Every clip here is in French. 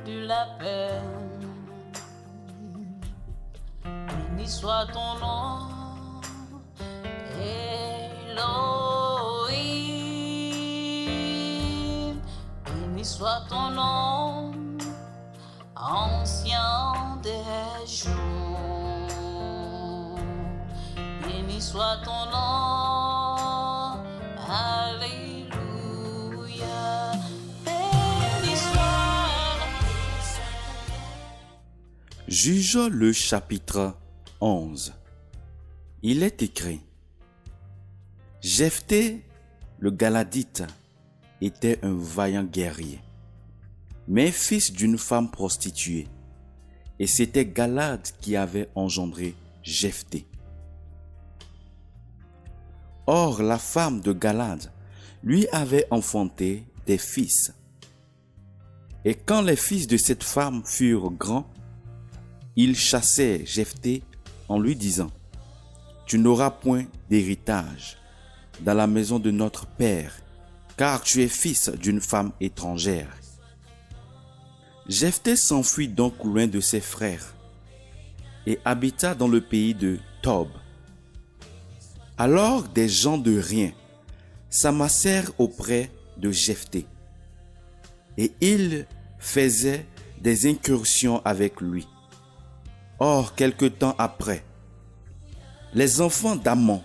de la paix. Béni soit ton nom, Elohim. Béni soit ton nom, ancien des jours. Béni soit ton nom, alléluia. Béni soit. Juge le chapitre 11. Il est écrit: Jephthé, le Galadite, était un vaillant guerrier, mais fils d'une femme prostituée, et c'était Galad qui avait engendré Jephthé. Or, la femme de Galad lui avait enfanté des fils. Et quand les fils de cette femme furent grands, ils chassaient Jephthé en lui disant: Tu n'auras point d'héritage dans la maison de notre père, car tu es fils d'une femme étrangère. Jephthé s'enfuit donc loin de ses frères et habita dans le pays de Tob. Alors des gens de rien s'amassèrent auprès de Jephthé, et ils faisaient des incursions avec lui. Or, quelque temps après, les enfants d'Ammon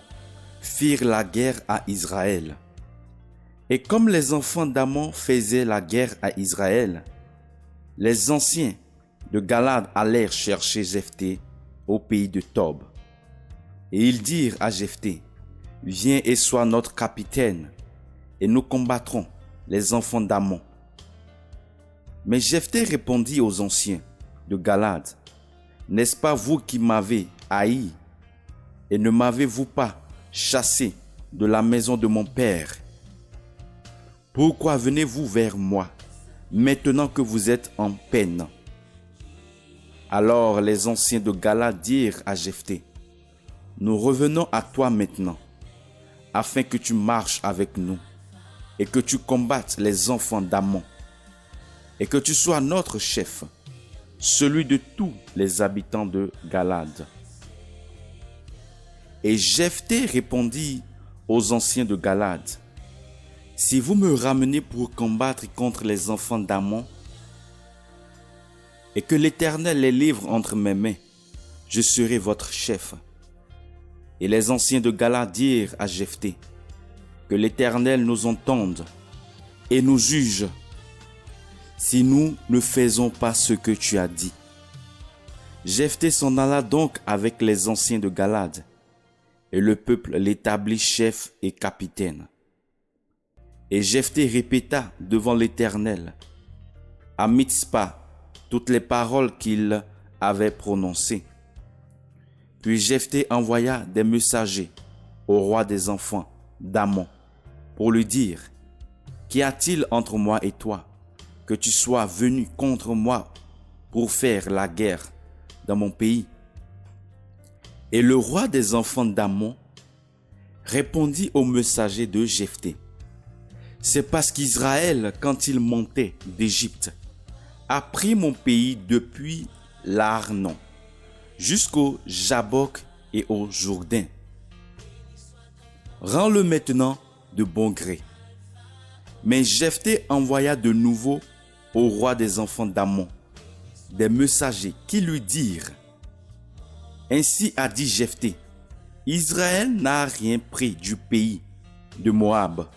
firent la guerre à Israël. Et comme les enfants d'Ammon faisaient la guerre à Israël, les anciens de Galad allèrent chercher Jephthé au pays de Tob. Et ils dirent à Jephthé: Viens et sois notre capitaine, et nous combattrons les enfants d'Ammon. Mais Jephthé répondit aux anciens de Galad: N'est-ce pas vous qui m'avez haï, et ne m'avez-vous pas chassé de la maison de mon père? Pourquoi venez-vous vers moi, maintenant que vous êtes en peine? Alors les anciens de Galad dirent à Jephthé: Nous revenons à toi maintenant, afin que tu marches avec nous, et que tu combattes les enfants d'Ammon, et que tu sois notre chef, celui de tous les habitants de Galad. Et Jephthé répondit aux anciens de Galad: Si vous me ramenez pour combattre contre les enfants d'Ammon, et que l'Éternel les livre entre mes mains, je serai votre chef. Et les anciens de Galad dirent à Jephthé: Que l'Éternel nous entende et nous juge, si nous ne faisons pas ce que tu as dit. Jephthé s'en alla donc avec les anciens de Galad, et le peuple l'établit chef et capitaine. Et Jephthé répéta devant l'Éternel, à Mitzpa, toutes les paroles qu'il avait prononcées. Puis Jephthé envoya des messagers au roi des enfants d'Ammon pour lui dire: Qu'y a-t-il entre moi et toi, que tu sois venu contre moi pour faire la guerre dans mon pays? Et le roi des enfants d'Ammon répondit aux messagers de Jephthé: C'est parce qu'Israël, quand il montait d'Égypte, a pris mon pays depuis l'Arnon jusqu'au Jabbok et au Jourdain. Rends-le maintenant de bon gré. Mais Jephthé envoya de nouveau au roi des enfants d'Ammon des messagers qui lui dirent: Ainsi a dit Jephthé, Israël n'a rien pris du pays de Moab,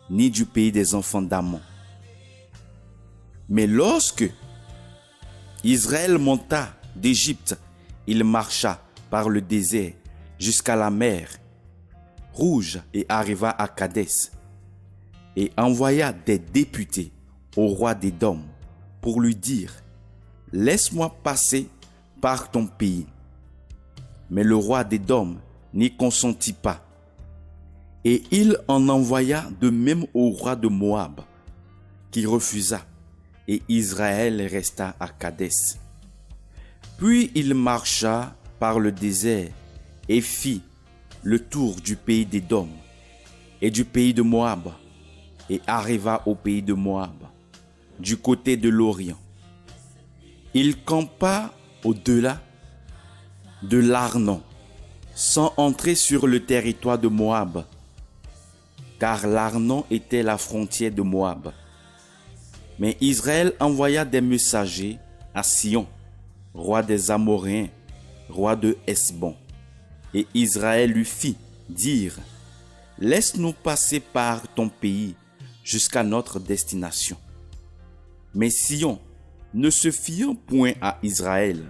ni du pays des enfants d'Ammon. Mais lorsque Israël monta d'Égypte, il marcha par le désert jusqu'à la mer Rouge et arriva à Kadès, et envoya des députés au roi d'Édom pour lui dire: Laisse-moi passer par ton pays. Mais le roi d'Édom n'y consentit pas. Et il en envoya de même au roi de Moab, qui refusa, et Israël resta à Kadès. Puis il marcha par le désert et fit le tour du pays d'Édom et du pays de Moab, et arriva au pays de Moab. du côté de l'Orient. Il campa au-delà de l'Arnon, sans entrer sur le territoire de Moab, car l'Arnon était la frontière de Moab. Mais Israël envoya des messagers à Sion, roi des Amoréens, roi de Hesbon. Et Israël lui fit dire, « Laisse-nous passer par ton pays jusqu'à notre destination. » Mais Sion, ne se fiant point à Israël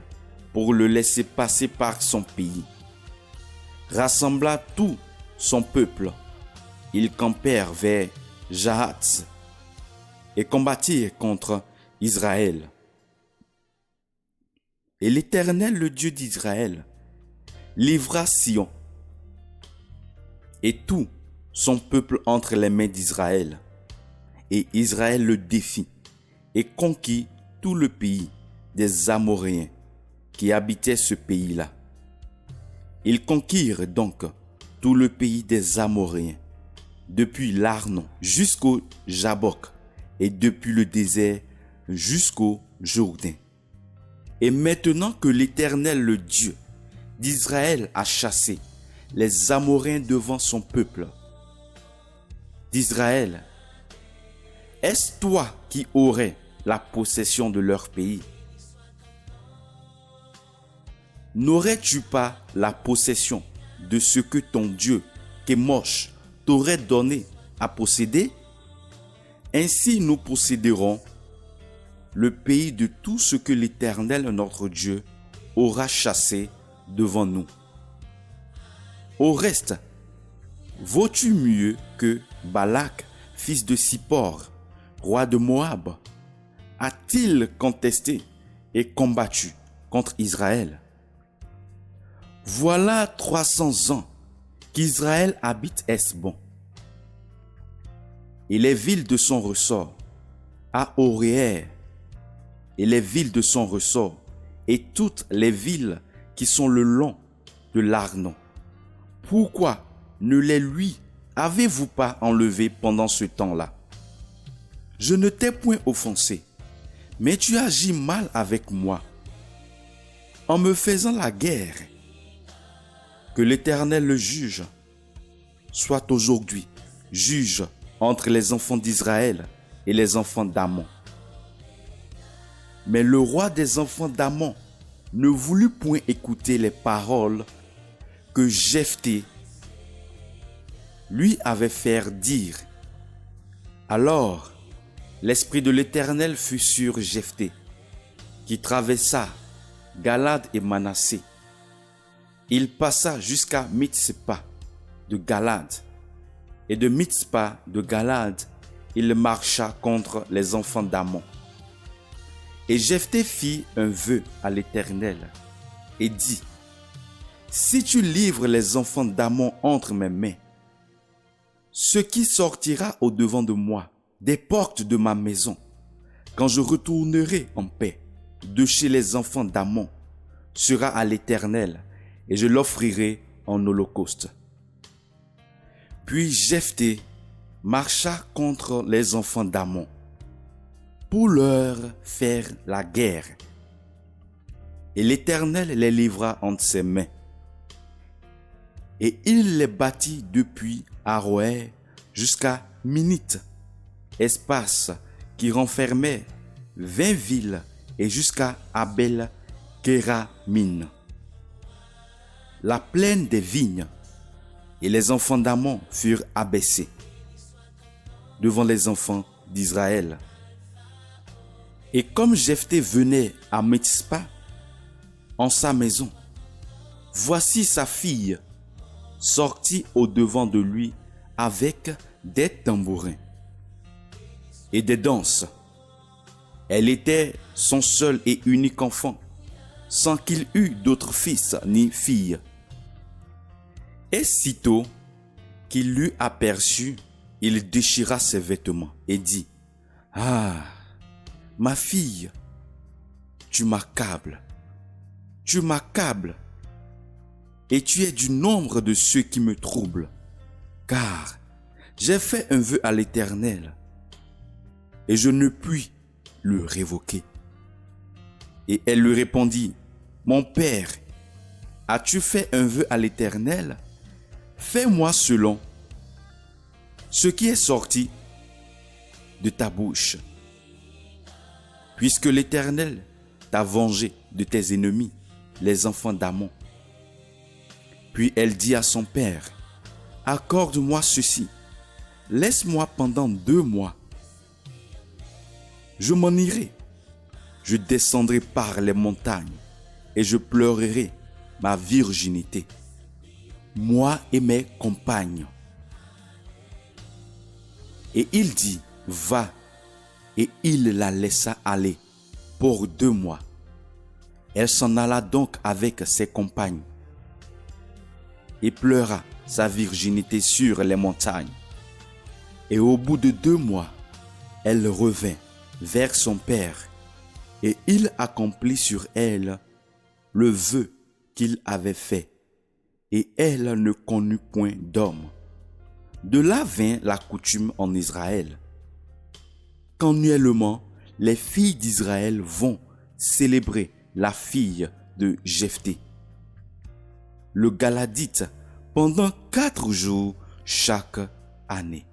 pour le laisser passer par son pays, rassembla tout son peuple. Ils campèrent vers Jahatz et combattirent contre Israël. Et l'Éternel, le Dieu d'Israël, livra Sion et tout son peuple entre les mains d'Israël. Et Israël le défit et conquit tout le pays des Amoréens qui habitaient ce pays-là. Ils conquirent donc tout le pays des Amoréens, depuis l'Arnon jusqu'au Jabbok et depuis le désert jusqu'au Jourdain. Et maintenant que l'Éternel, le Dieu d'Israël, a chassé les Amoréens devant son peuple d'Israël, est-ce toi qui aurais la possession de leur pays? N'aurais-tu pas la possession de ce que ton Dieu, Kémosh, t'aurait donné à posséder? Ainsi nous posséderons le pays de tout ce que l'Éternel notre Dieu aura chassé devant nous. Au reste, vaux-tu mieux que Balak, fils de Sippor, roi de Moab? A-t-il contesté et combattu contre Israël? Voilà 300 ans qu'Israël habite Hesbon et les villes de son ressort, à Oréer et les villes de son ressort, et toutes les villes qui sont le long de l'Arnon. Pourquoi ne les lui avez-vous pas enlevés pendant ce temps-là? Je ne t'ai point offensé, mais tu agis mal avec moi, en me faisant la guerre. Que l'Éternel le juge, soit aujourd'hui juge entre les enfants d'Israël et les enfants d'Ammon. Mais le roi des enfants d'Ammon ne voulut point écouter les paroles que Jephthé lui avait fait dire. Alors, l'esprit de l'Éternel fut sur Jephthé, qui traversa Galad et Manassé. Il passa jusqu'à Mitzpa de Galad, et de Mitzpa de Galad, il marcha contre les enfants d'Ammon. Et Jephthé fit un vœu à l'Éternel et dit, « Si tu livres les enfants d'Ammon entre mes mains, ce qui sortira au-devant de moi, des portes de ma maison, quand je retournerai en paix de chez les enfants d'Ammon, sera à l'Éternel, et je l'offrirai en holocauste. » Puis Jephthé marcha contre les enfants d'Ammon pour leur faire la guerre. Et l'Éternel les livra entre ses mains. Et il les battit depuis Aroër jusqu'à Minite, espace qui renfermait 20 villes, et jusqu'à Abel-Kéramine, la plaine des vignes. Et les enfants d'Ammon furent abaissés devant les enfants d'Israël. Et comme Jephthé venait à Mitzpa, en sa maison, voici sa fille sortie au-devant de lui avec des tambourins et des danses. Elle était son seul et unique enfant, sans qu'il eût d'autre fils ni fille. Et sitôt qu'il l'eut aperçu, il déchira ses vêtements et dit, « Ah, ma fille, tu m'accables, et tu es du nombre de ceux qui me troublent, car j'ai fait un vœu à l'Éternel, et je ne puis le révoquer. Et elle lui répondit, mon père, as-tu fait un vœu à l'Éternel? Fais-moi selon ce qui est sorti de ta bouche. Puisque l'Éternel t'a vengé de tes ennemis, les enfants d'Amon. Puis elle dit à son père, accorde-moi ceci, laisse-moi pendant 2 mois. Je m'en irai, je descendrai par les montagnes et je pleurerai ma virginité, moi et mes compagnes. Et il dit, va, et il la laissa aller pour 2 mois. Elle s'en alla donc avec ses compagnes et pleura sa virginité sur les montagnes. Et au bout de 2 mois, elle revint vers son père et il accomplit sur elle le vœu qu'il avait fait. Et elle ne connut point d'homme. De là vint la coutume en Israël, qu'annuellement les filles d'Israël vont célébrer la fille de Jephthé, le Galadite, pendant 4 jours chaque année.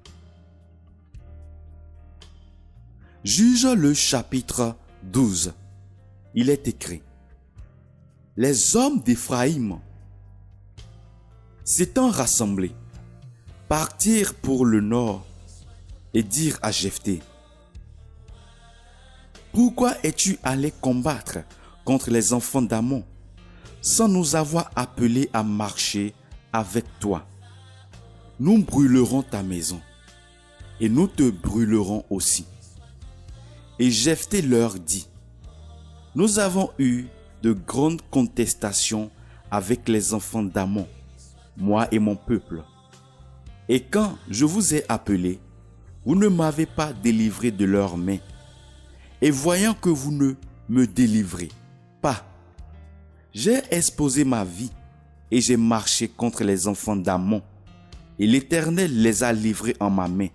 Juge le chapitre 12. Il est écrit, les hommes d'Éphraïm s'étant rassemblés, partirent pour le nord et dirent à Jephthé, pourquoi es-tu allé combattre contre les enfants d'Amon sans nous avoir appelés à marcher avec toi? Nous brûlerons ta maison et nous te brûlerons aussi. Et Jephthé leur dit, nous avons eu de grandes contestations avec les enfants d'Amon, moi et mon peuple. Et quand je vous ai appelés, vous ne m'avez pas délivré de leurs mains. Et voyant que vous ne me délivrez pas, j'ai exposé ma vie et j'ai marché contre les enfants d'Amon, et l'Éternel les a livrés en ma main.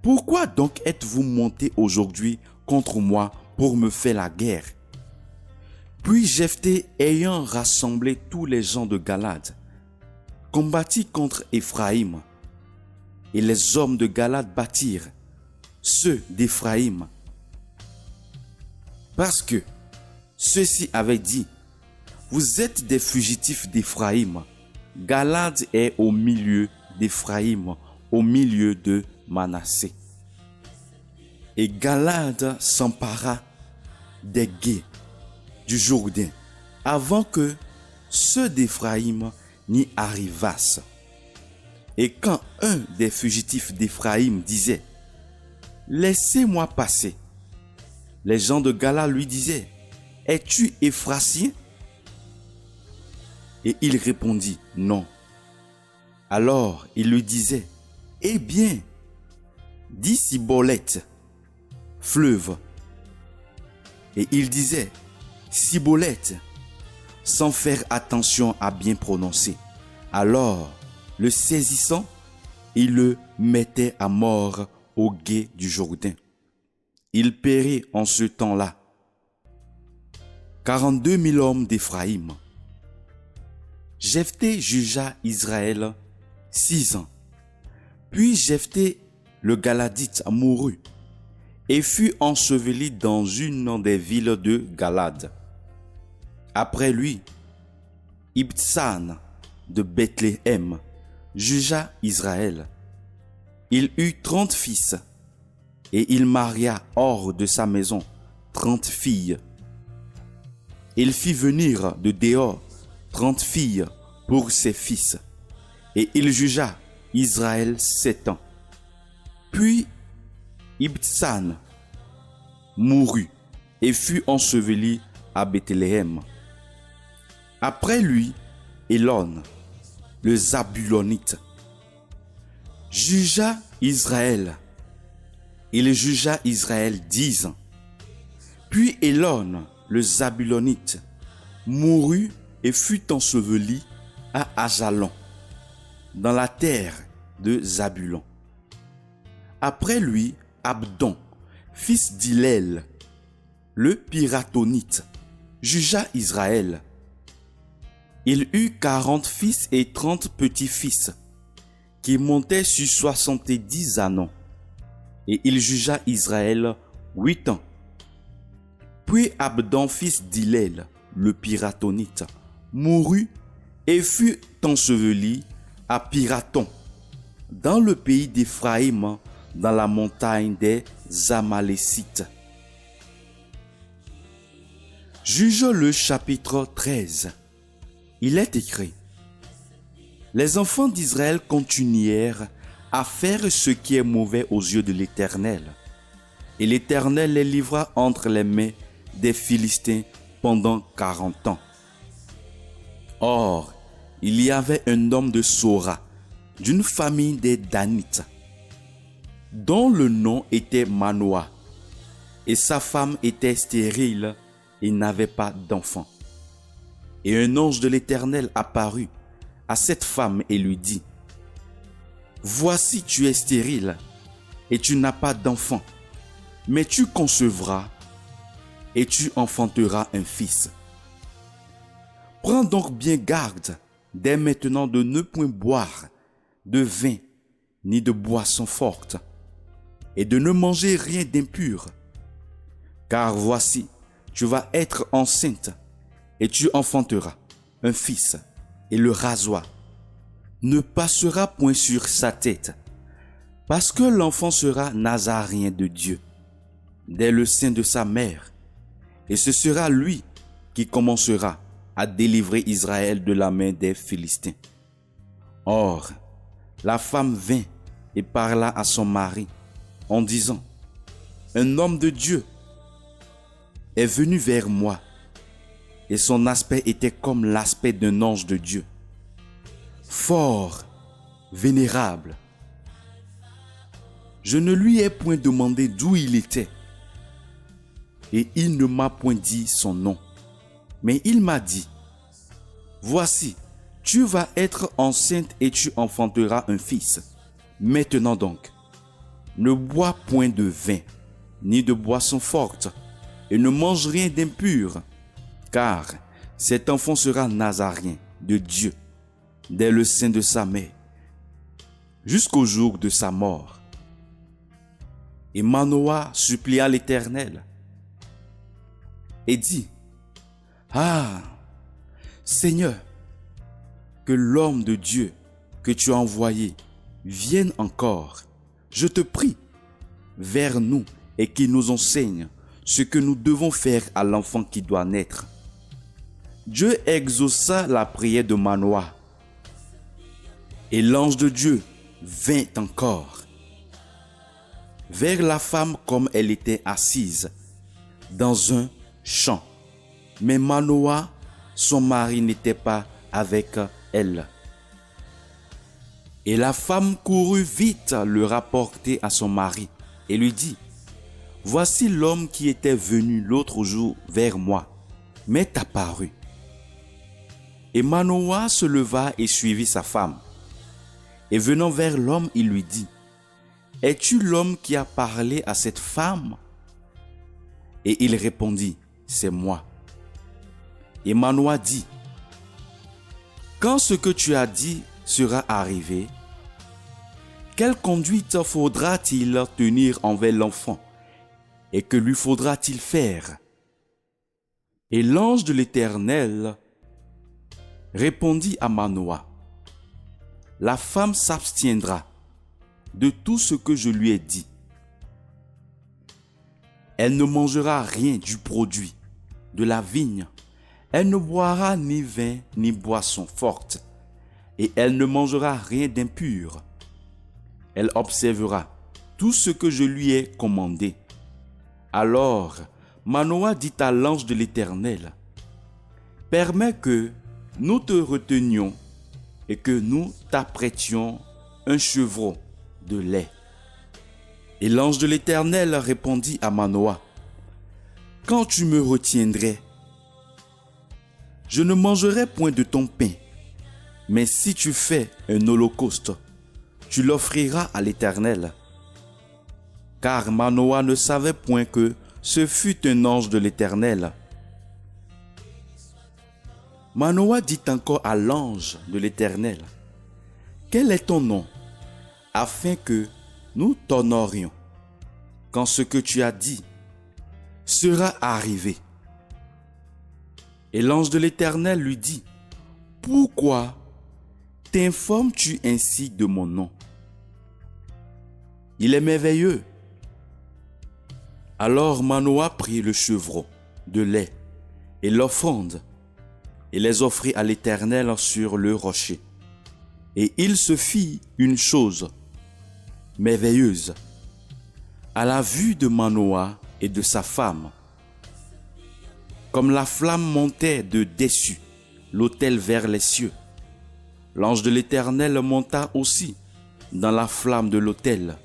Pourquoi donc êtes-vous montés aujourd'hui contre moi pour me faire la guerre? Puis Jephthé, ayant rassemblé tous les gens de Galad, combattit contre Éphraïm. Et les hommes de Galad battirent ceux d'Éphraïm. Parce que ceux-ci avaient dit, vous êtes des fugitifs d'Éphraïm. Galad est au milieu d'Éphraïm, au milieu de Manassé. Et Galad s'empara des gués du Jourdain avant que ceux d'Éphraïm n'y arrivassent. Et quand un des fugitifs d'Éphraïm disait, laissez-moi passer, les gens de Galad lui disaient, es-tu Éphratien? Et il répondit, non. Alors il lui disait, eh bien, dis Siboleth, fleuve. Et il disait, Siboleth, sans faire attention à bien prononcer. Alors, le saisissant, il le mettait à mort au gué du Jourdain. Il périt en ce temps-là 42 000 hommes d'Éphraïm. Jephthé jugea Israël 6 ans. Puis Jephthé, le Galadite, mourut et fut enseveli dans une des villes de Galad. Après lui, Ibtsan de Bethléem jugea Israël. Il eut 30 fils et il maria hors de sa maison 30 filles. Il fit venir de dehors 30 filles pour ses fils et il jugea Israël 7 ans. Puis Ibtsan mourut et fut enseveli à Bethléem. Après lui, Élon, le Zabulonite, jugea Israël. Il jugea Israël 10 ans. Puis Élon, le Zabulonite, mourut et fut enseveli à Ajalon, dans la terre de Zabulon. Après lui, Abdon, fils d'Hillel, le Piratonite, jugea Israël. Il eut 40 fils et 30 petits-fils, qui montaient sur 70 ans, et il jugea Israël 8 ans. Puis Abdon, fils d'Hillel, le Piratonite, mourut et fut enseveli à Piraton, dans le pays d'Éphraïm, dans la montagne des Amalécites. Juge le chapitre 13. Il est écrit: les enfants d'Israël continuèrent à faire ce qui est mauvais aux yeux de l'Éternel, et l'Éternel les livra entre les mains des Philistins pendant 40 ans. Or, il y avait un homme de Sora, d'une famille des Danites, dont le nom était Manoah, et sa femme était stérile et n'avait pas d'enfant. Et un ange de l'Éternel apparut à cette femme et lui dit: voici, tu es stérile et tu n'as pas d'enfant, mais tu concevras et tu enfanteras un fils. Prends donc bien garde dès maintenant de ne point boire de vin ni de boisson forte, et de ne manger rien d'impur, car voici, tu vas être enceinte et tu enfanteras un fils, et le rasoir ne passera point sur sa tête, parce que l'enfant sera nazaréen de Dieu dès le sein de sa mère, et ce sera lui qui commencera à délivrer Israël de la main des Philistins. Or, la femme vint et parla à son mari en disant: un homme de Dieu est venu vers moi, et son aspect était comme l'aspect d'un ange de Dieu, fort, vénérable. Je ne lui ai point demandé d'où il était, et il ne m'a point dit son nom, mais il m'a dit: voici, tu vas être enceinte et tu enfanteras un fils. Maintenant donc, ne bois point de vin, ni de boisson forte, et ne mange rien d'impur, car cet enfant sera nazaréen de Dieu dès le sein de sa mère, jusqu'au jour de sa mort. Et Manoah supplia l'Éternel et dit: ah, Seigneur, que l'homme de Dieu que tu as envoyé vienne encore, je te prie, vers nous, et qu'il nous enseigne ce que nous devons faire à l'enfant qui doit naître. Dieu exauça la prière de Manoah, et l'ange de Dieu vint encore vers la femme comme elle était assise dans un champ. Mais Manoah, son mari, n'était pas avec elle. Et la femme courut vite le rapporter à son mari et lui dit: voici l'homme qui était venu l'autre jour vers moi m'est apparu. Et Manoah se leva et suivit sa femme. Et venant vers l'homme, il lui dit: es-tu l'homme qui a parlé à cette femme? Et il répondit: c'est moi. Et Manoah dit: quand ce que tu as dit sera arrivé, quelle conduite faudra-t-il tenir envers l'enfant, et que lui faudra-t-il faire? Et l'ange de l'Éternel répondit à Manoah: la femme s'abstiendra de tout ce que je lui ai dit. Elle ne mangera rien du produit de la vigne, elle ne boira ni vin ni boisson forte, et elle ne mangera rien d'impur. Elle observera tout ce que je lui ai commandé. Alors Manoah dit à l'ange de l'Éternel: permets que nous te retenions et que nous t'apprêtions un chevreau de lait. Et l'ange de l'Éternel répondit à Manoah: quand tu me retiendrais, je ne mangerai point de ton pain, mais si tu fais un holocauste, tu l'offriras à l'Éternel. car Manoah ne savait point que ce fut un ange de l'Éternel. Manoah dit encore à l'ange de l'Éternel, « Quel est ton nom, afin que nous t'honorions, quand ce que tu as dit sera arrivé. » Et l'ange de l'Éternel lui dit, « Pourquoi t'informes-tu ainsi de mon nom? Il est merveilleux. » Alors Manoah prit le chevreau de lait et l'offrande et les offrit à l'Éternel sur le rocher. Et il se fit une chose merveilleuse à la vue de Manoah et de sa femme. Comme la flamme montait de dessus l'autel vers les cieux, l'ange de l'Éternel monta aussi dans la flamme de l'autel.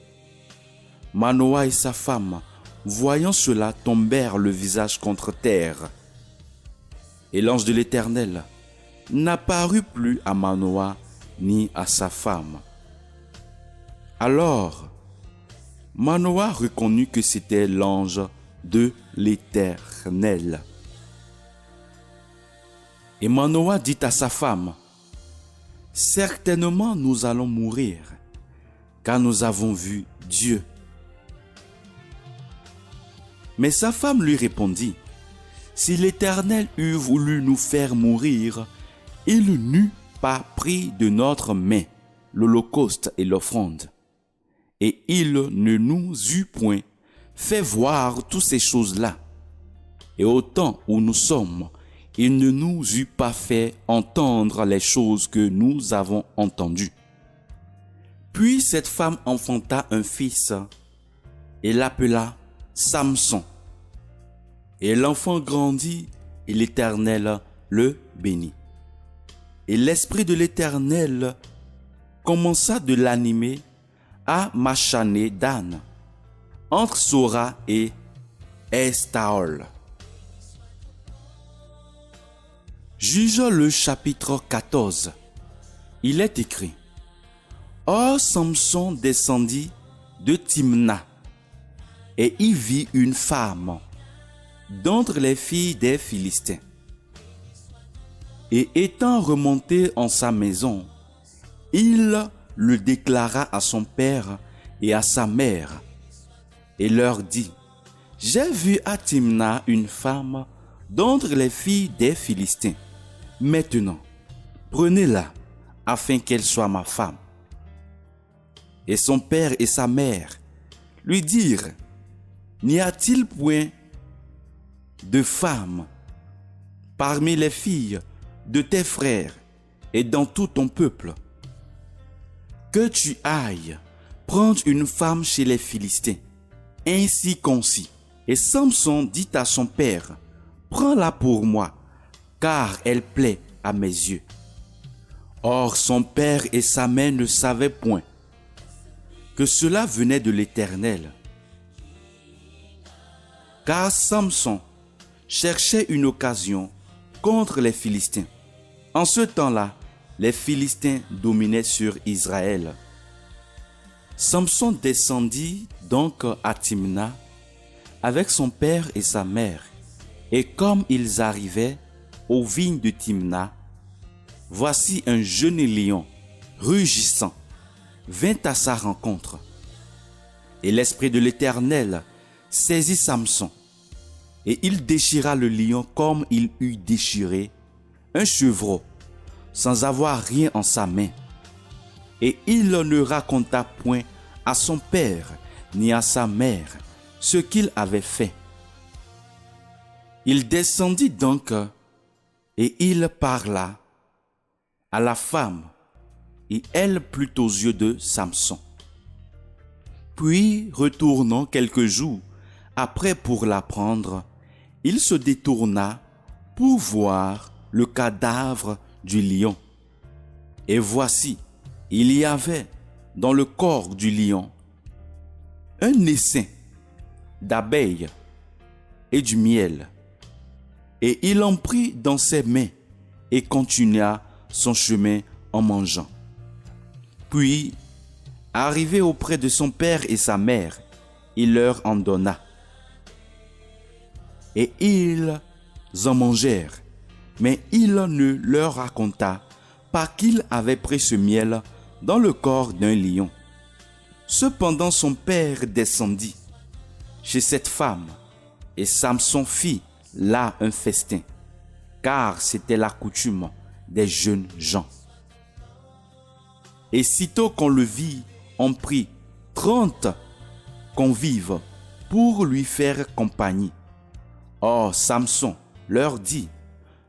Manoah et sa femme, voyant cela, tombèrent le visage contre terre. Et l'ange de l'Éternel n'apparut plus à Manoah ni à sa femme. Alors, Manoah reconnut que c'était l'ange de l'Éternel. Et Manoah dit à sa femme, « Certainement nous allons mourir, car nous avons vu Dieu. » Mais sa femme lui répondit, « Si l'Éternel eût voulu nous faire mourir, il n'eût pas pris de notre main l'holocauste et l'offrande, et il ne nous eût point fait voir toutes ces choses-là. Et au temps où nous sommes, il ne nous eût pas fait entendre les choses que nous avons entendues. » Puis cette femme enfanta un fils et l'appela Samson. Et l'enfant grandit et l'Éternel le bénit. Et l'Esprit de l'Éternel commença de l'animer à Machané Dan, entre Sora et Estaol. Juge le chapitre 14. Il est écrit, « Or Samson descendit de Timna, et y vit une femme d'entre les filles des Philistins. Et étant remonté en sa maison, il le déclara à son père et à sa mère, et leur dit, « J'ai vu à Timna une femme d'entre les filles des Philistins. Maintenant, prenez-la, afin qu'elle soit ma femme. » Et son père et sa mère lui dirent, « N'y a-t-il point de femme parmi les filles de tes frères et dans tout ton peuple, que tu ailles prendre une femme chez les Philistins, ainsi concis. » Et Samson dit à son père, « Prends-la pour moi, car elle plaît à mes yeux. » Or son père et sa mère ne savaient point que cela venait de l'Éternel, car Samson cherchait une occasion contre les Philistins. En ce temps-là, les Philistins dominaient sur Israël. Samson descendit donc à Timna avec son père et sa mère, et comme ils arrivaient aux vignes de Timna, voici un jeune lion rugissant vint à sa rencontre. Et l'Esprit de l'Éternel saisit Samson, et il déchira le lion comme il eût déchiré un chevreau, sans avoir rien en sa main. Et il ne raconta point à son père ni à sa mère ce qu'il avait fait. Il descendit donc et il parla à la femme, et elle plut aux yeux de Samson. Puis, retournant quelques jours après pour la prendre, il se détourna pour voir le cadavre du lion. Et voici, il y avait dans le corps du lion un essaim d'abeilles et du miel. Et il en prit dans ses mains et continua son chemin en mangeant. Puis, arrivé auprès de son père et sa mère, il leur en donna. Et ils en mangèrent, mais il ne leur raconta pas qu'il avait pris ce miel dans le corps d'un lion. Cependant son père descendit chez cette femme, et Samson fit là un festin, car c'était la coutume des jeunes gens. Et sitôt qu'on le vit, on prit 30 convives pour lui faire compagnie. Or Samson leur dit: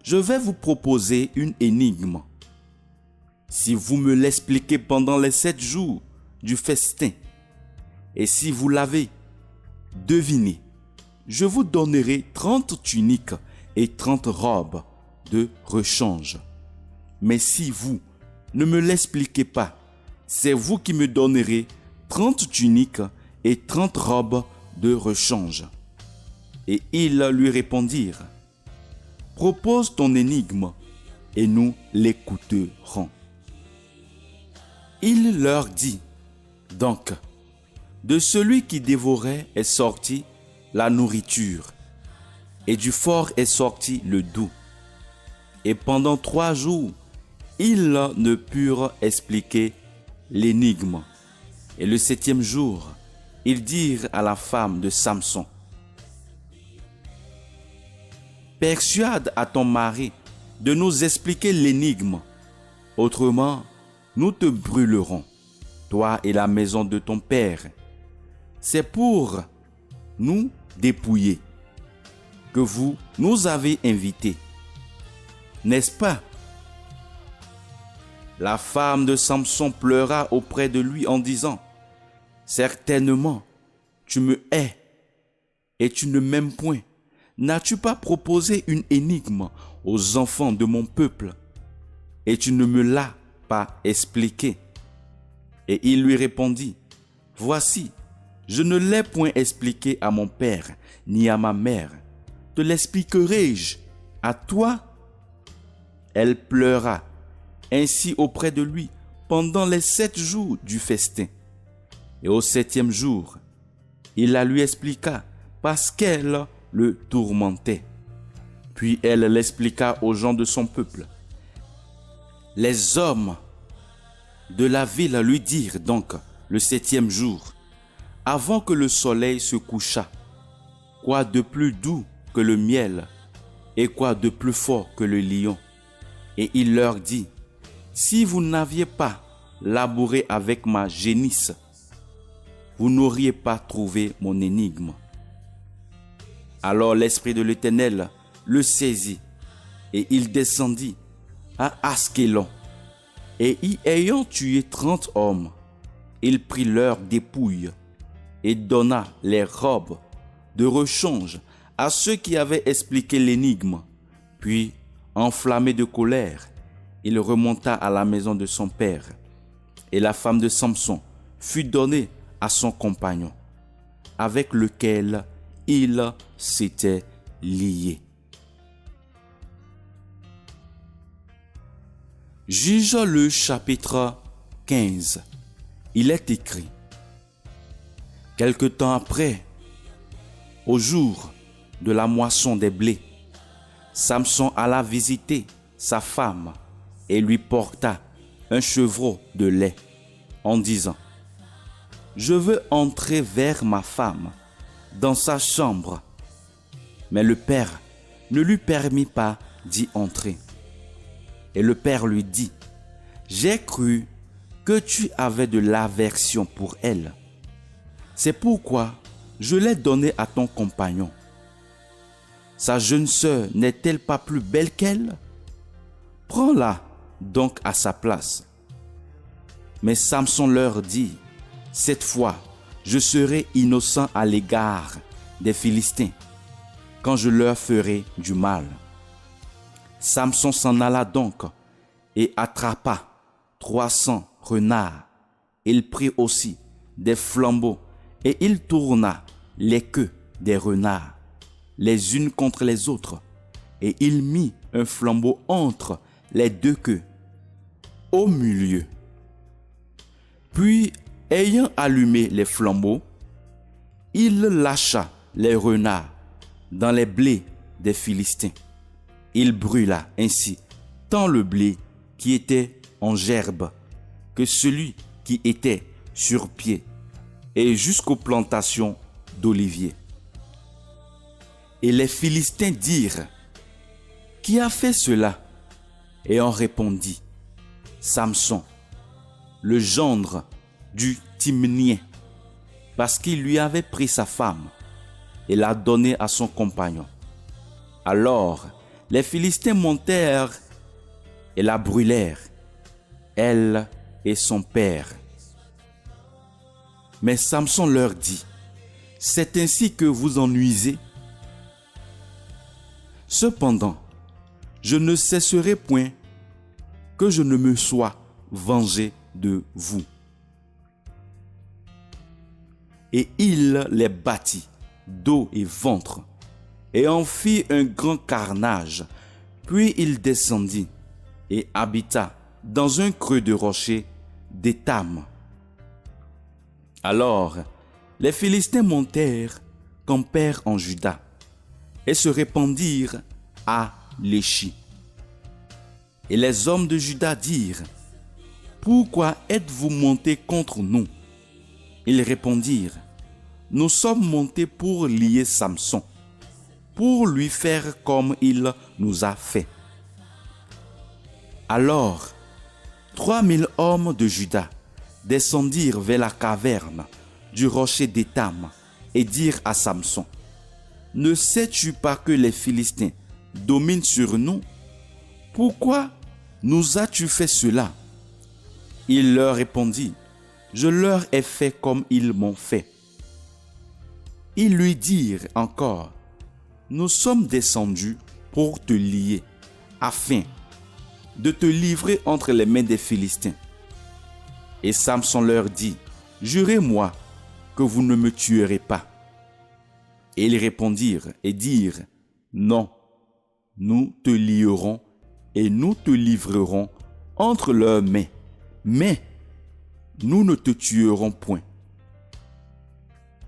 je vais vous proposer une énigme. Si vous me l'expliquez pendant les 7 jours du festin, et si vous l'avez deviné, je vous donnerai 30 tuniques et 30 robes de rechange. Mais si vous ne me l'expliquez pas, c'est vous qui me donnerez 30 tuniques et 30 robes de rechange. Et ils lui répondirent: propose ton énigme et nous l'écouterons. Il leur dit donc: de celui qui dévorait est sortie la nourriture, et du fort est sorti le doux. Et pendant 3 jours, ils ne purent expliquer l'énigme. Et le 7e jour, ils dirent à la femme de Samson: persuade à ton mari de nous expliquer l'énigme, autrement nous te brûlerons, toi et la maison de ton père. C'est pour nous dépouiller que vous nous avez invités, n'est-ce pas? La femme de Samson pleura auprès de lui en disant: certainement, tu me hais et tu ne m'aimes point. N'as-tu pas proposé une énigme aux enfants de mon peuple et tu ne me l'as pas expliqué? Et il lui répondit: voici, je ne l'ai point expliqué à mon père ni à ma mère. Te l'expliquerai-je à toi? Elle pleura ainsi auprès de lui pendant les 7 jours du festin. Et au 7e jour, il la lui expliqua parce qu'elle le tourmentait. Puis elle l'expliqua aux gens de son peuple. Les hommes de la ville lui dirent donc le 7e jour, avant que le soleil se couchât: quoi de plus doux que le miel et quoi de plus fort que le lion? Et il leur dit: si vous n'aviez pas labouré avec ma génisse, vous n'auriez pas trouvé mon énigme. Alors l'Esprit de l'Éternel le saisit, et il descendit à Askelon. Et y ayant tué 30 hommes, il prit leurs dépouilles et donna les robes de rechange à ceux qui avaient expliqué l'énigme. Puis, enflammé de colère, il remonta à la maison de son père. Et la femme de Samson fut donnée à son compagnon, avec lequel il s'était lié. Juge le chapitre 15. Il est écrit: quelque temps après, au jour de la moisson des blés, Samson alla visiter sa femme et lui porta un chevreau de lait en disant: je veux entrer vers ma femme dans sa chambre. Mais le père ne lui permit pas d'y entrer. Et le père lui dit: j'ai cru que tu avais de l'aversion pour elle. C'est pourquoi je l'ai donnée à ton compagnon. Sa jeune sœur n'est-elle pas plus belle qu'elle? Prends-la donc à sa place. Mais Samson leur dit: cette fois, je serai innocent à l'égard des Philistins, quand je leur ferai du mal. Samson s'en alla donc et attrapa 300 renards. Il prit aussi des flambeaux et il tourna les queues des renards, les unes contre les autres, et il mit un flambeau entre les 2 queues, au milieu. Puis, ayant allumé les flambeaux, il lâcha les renards dans les blés des Philistins. Il brûla ainsi tant le blé qui était en gerbe que celui qui était sur pied, et jusqu'aux plantations d'oliviers. Et les Philistins dirent: Qui a fait cela? Et on répondit: Samson, le gendre du Timnien, parce qu'il lui avait pris sa femme et l'a donnée à son compagnon. Alors les Philistins montèrent et la brûlèrent, elle et son père. Mais Samson leur dit: C'est ainsi que vous en nuisez? Cependant, je ne cesserai point que je ne me sois vengé de vous. Et il les battit dos et ventre, et en fit un grand carnage. Puis il descendit et habita dans un creux de rocher d'Étam. Alors les Philistins montèrent, campèrent en Juda, et se répandirent à Léchi. Et les hommes de Juda dirent: Pourquoi êtes-vous montés contre nous? Ils répondirent: Nous sommes montés pour lier Samson, pour lui faire comme il nous a fait. Alors 3000 hommes de Juda descendirent vers la caverne du rocher d'Étam et dirent à Samson: Ne sais-tu pas que les Philistins dominent sur nous? Pourquoi nous as-tu fait cela? Il leur répondit: Je leur ai fait comme ils m'ont fait. Ils lui dirent encore: Nous sommes descendus pour te lier, afin de te livrer entre les mains des Philistins. Et Samson leur dit: Jurez-moi que vous ne me tuerez pas. Et ils répondirent et dirent: Non, nous te lierons et nous te livrerons entre leurs mains, mais nous ne te tuerons point.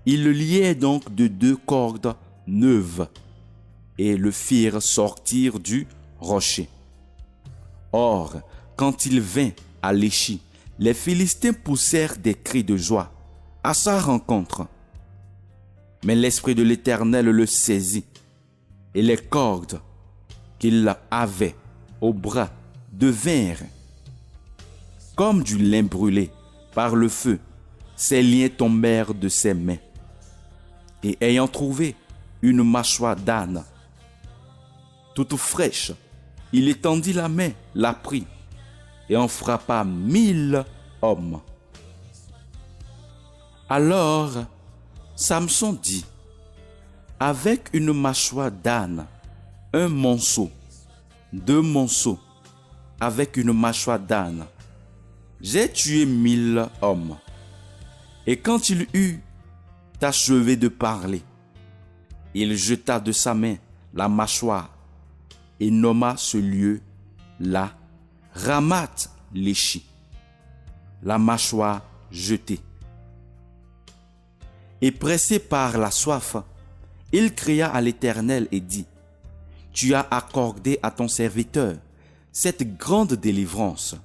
Ils le lièrent donc de 2 cordes neuves et le firent sortir du rocher. Or, quand il vint à Léchi, les Philistins poussèrent des cris de joie à sa rencontre. Mais l'Esprit de l'Éternel le saisit, et les cordes qu'il avait au bras devinrent comme du lin brûlé par le feu. Ses liens tombèrent de ses mains. Et ayant trouvé une mâchoire d'âne toute fraîche, il étendit la main, la prit et en frappa 1000 hommes. Alors Samson dit: Avec une mâchoire d'âne, un monceau, 2 monceaux, avec une mâchoire d'âne, j'ai tué 1000 hommes. Et quand il eut achevé de parler, il jeta de sa main la mâchoire et nomma ce lieu là Ramath Léchi, la mâchoire jetée. Et pressé par la soif, il cria à l'Éternel et dit: Tu as accordé à ton serviteur cette grande délivrance.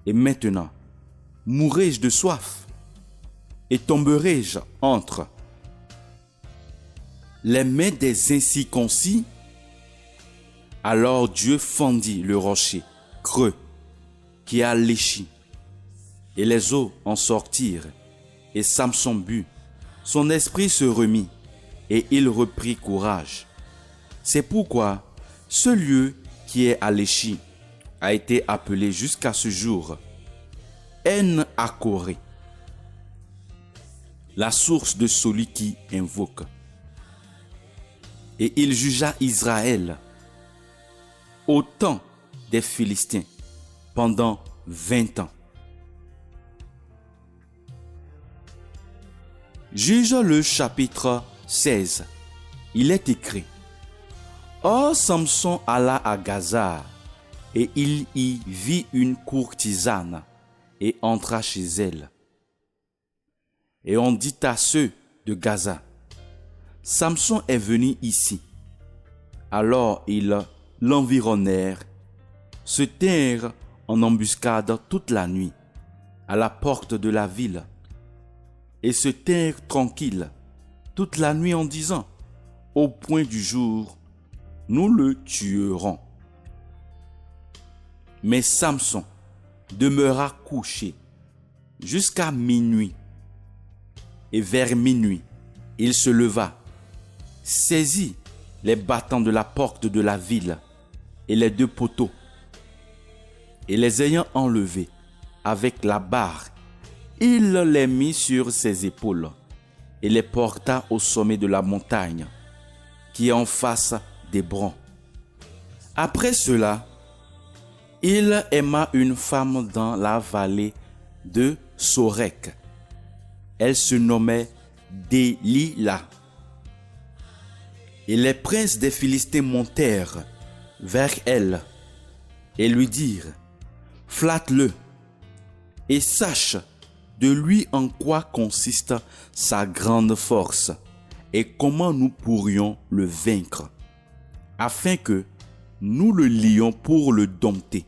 Et maintenant, mourrai-je de soif et tomberai-je entre les mains des incirconcis? Alors Dieu fendit le rocher creux qui a Léchi, et les eaux en sortirent, et Samson but. Son esprit se remit, et il reprit courage. C'est pourquoi ce lieu qui est à Léchi a été appelé jusqu'à ce jour En-Akoré, la source de celui qui invoque. Et il jugea Israël au temps des Philistins pendant 20 ans. Juge le chapitre 16. Il est écrit: Or Samson alla à Gaza, et il y vit une courtisane, et entra chez elle. Et on dit à ceux de Gaza. Samson est venu ici. Alors ils l'environnèrent, se tinrent en embuscade toute la nuit à la porte de la ville et se tinrent tranquilles toute la nuit en disant: au point du jour, nous le tuerons. Mais Samson demeura couché jusqu'à minuit. Et vers minuit, il se leva, saisit les battants de la porte de la ville et les 2 poteaux, et les ayant enlevés avec la barre, il les mit sur ses épaules et les porta au sommet de la montagne qui est en face d'Hébron. Après cela, il aima une femme dans la vallée de Sorek. Elle se nommait Délila. Et les princes des Philistins montèrent vers elle et lui dirent: flatte-le et sache de lui en quoi consiste sa grande force et comment nous pourrions le vaincre, afin que nous le lions pour le dompter.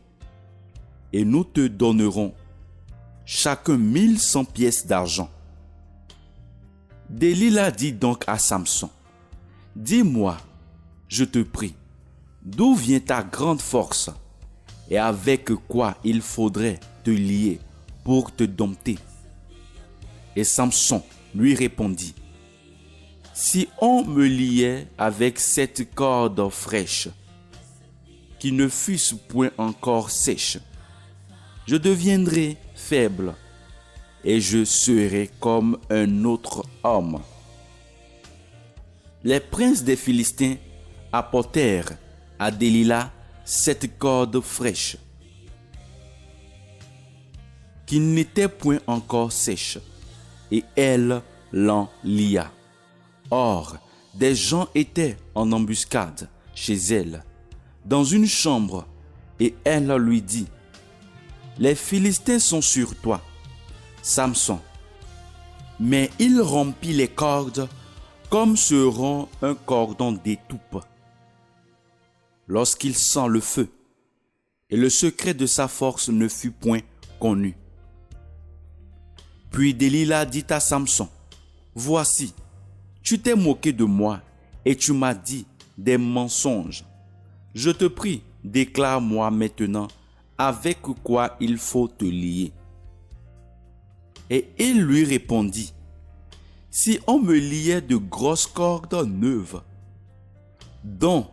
Et nous te donnerons chacun 1100 pièces d'argent. Délila dit donc à Samson: dis-moi, je te prie, d'où vient ta grande force et avec quoi il faudrait te lier pour te dompter? Et Samson lui répondit: si on me liait avec 7 cordes fraîches, qui ne fussent point encore sèches, je deviendrais faible et je serai comme un autre homme. Les princes des Philistins apportèrent à Délila 7 cordes fraîches, qui n'étaient point encore sèches, et elle l'en lia. Or, des gens étaient en embuscade chez elle, dans une chambre, et elle lui dit: les Philistins sont sur toi, Samson. Mais il rompit les cordes comme se rompt un cordon d'étoupe lorsqu'il sent le feu, et le secret de sa force ne fut point connu. Puis Délila dit à Samson: voici, tu t'es moqué de moi et tu m'as dit des mensonges. Je te prie, déclare-moi maintenant avec quoi il faut te lier. Et il lui répondit: si on me liait de grosses cordes neuves, dont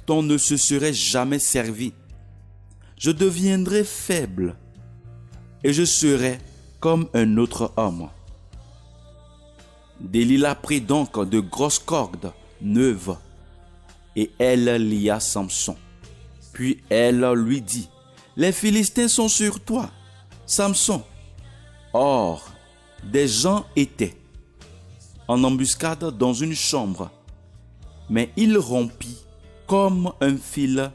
on ne se serait jamais servi, je deviendrais faible et je serais comme un autre homme. Délila prit donc de grosses cordes neuves et elle lia Samson. Puis elle lui dit: les Philistins sont sur toi, Samson. Or, des gens étaient en embuscade dans une chambre, mais il rompit comme un fil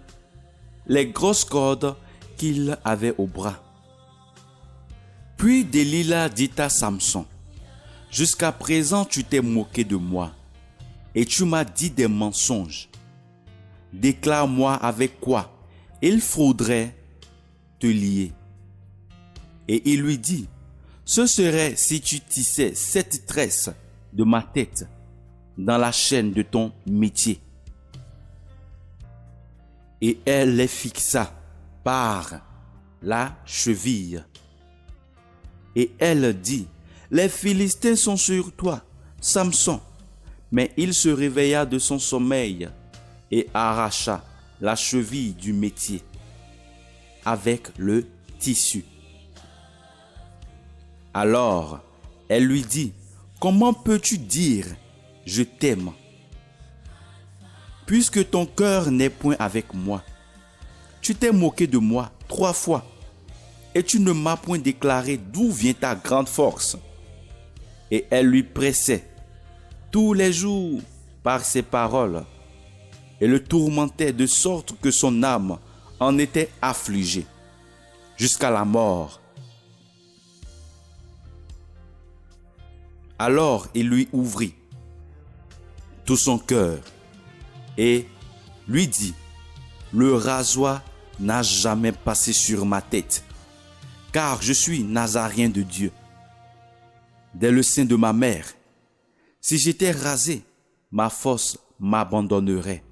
les grosses cordes qu'il avait au bras. Puis Délila dit à Samson: jusqu'à présent tu t'es moqué de moi et tu m'as dit des mensonges. Déclare-moi avec quoi il faudrait te lier. Et il lui dit: ce serait si tu tissais 7 tresses de ma tête dans la chaîne de ton métier. Et elle les fixa par la cheville. Et elle dit: les Philistins sont sur toi, Samson. Mais il se réveilla de son sommeil et arracha la cheville du métier avec le tissu. Alors elle lui dit: comment peux-tu dire je t'aime, puisque ton cœur n'est point avec moi? Tu t'es moqué de moi 3 fois et tu ne m'as point déclaré d'où vient ta grande force. Et elle lui pressait tous les jours par ses paroles et le tourmentait de sorte que son âme en était affligée jusqu'à la mort. Alors il lui ouvrit tout son cœur et lui dit, le rasoir n'a jamais passé sur ma tête, car je suis Nazaréen de Dieu. Dès le sein de ma mère, si j'étais rasé, ma force m'abandonnerait,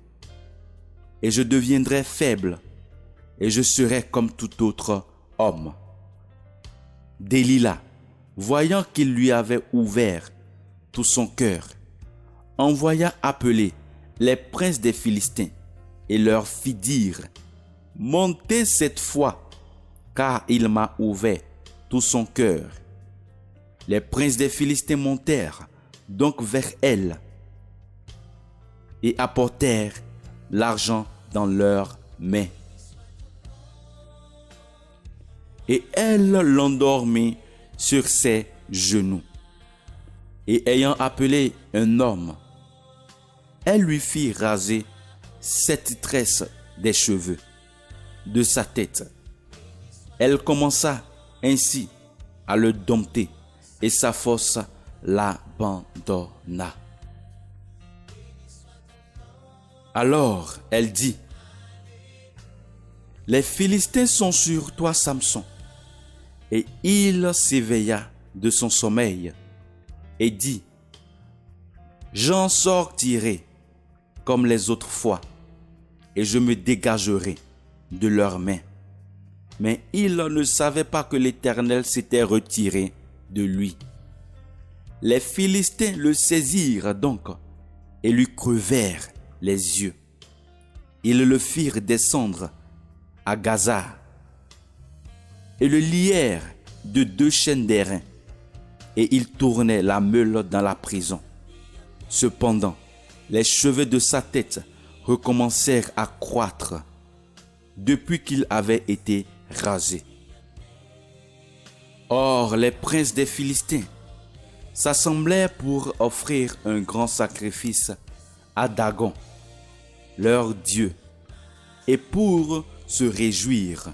et je deviendrais faible, et je serais comme tout autre homme. Delilah, voyant qu'il lui avait ouvert tout son cœur, envoya appeler les princes des Philistins et leur fit dire, « Montez cette fois, car il m'a ouvert tout son cœur. » Les princes des Philistins montèrent donc vers elle et apportèrent l'argent dans leurs mains. Et elle l'endormit sur ses genoux. Et ayant appelé un homme, elle lui fit raser 7 tresses des cheveux de sa tête. Elle commença ainsi à le dompter et sa force l'abandonna. Alors elle dit, « Les Philistins sont sur toi, Samson. » Et il s'éveilla de son sommeil et dit, « J'en sortirai comme les autres fois, et je me dégagerai de leurs mains. » Mais il ne savait pas que l'Éternel s'était retiré de lui. Les Philistins le saisirent donc et lui crevèrent les yeux. Ils le firent descendre à Gaza et le lièrent de 2 chaînes d'airain, et il tournait la meule dans la prison. Cependant, les cheveux de sa tête recommencèrent à croître depuis qu'il avait été rasé. Or, les princes des Philistins s'assemblèrent pour offrir un grand sacrifice à Dagon, leur dieu, et pour se réjouir.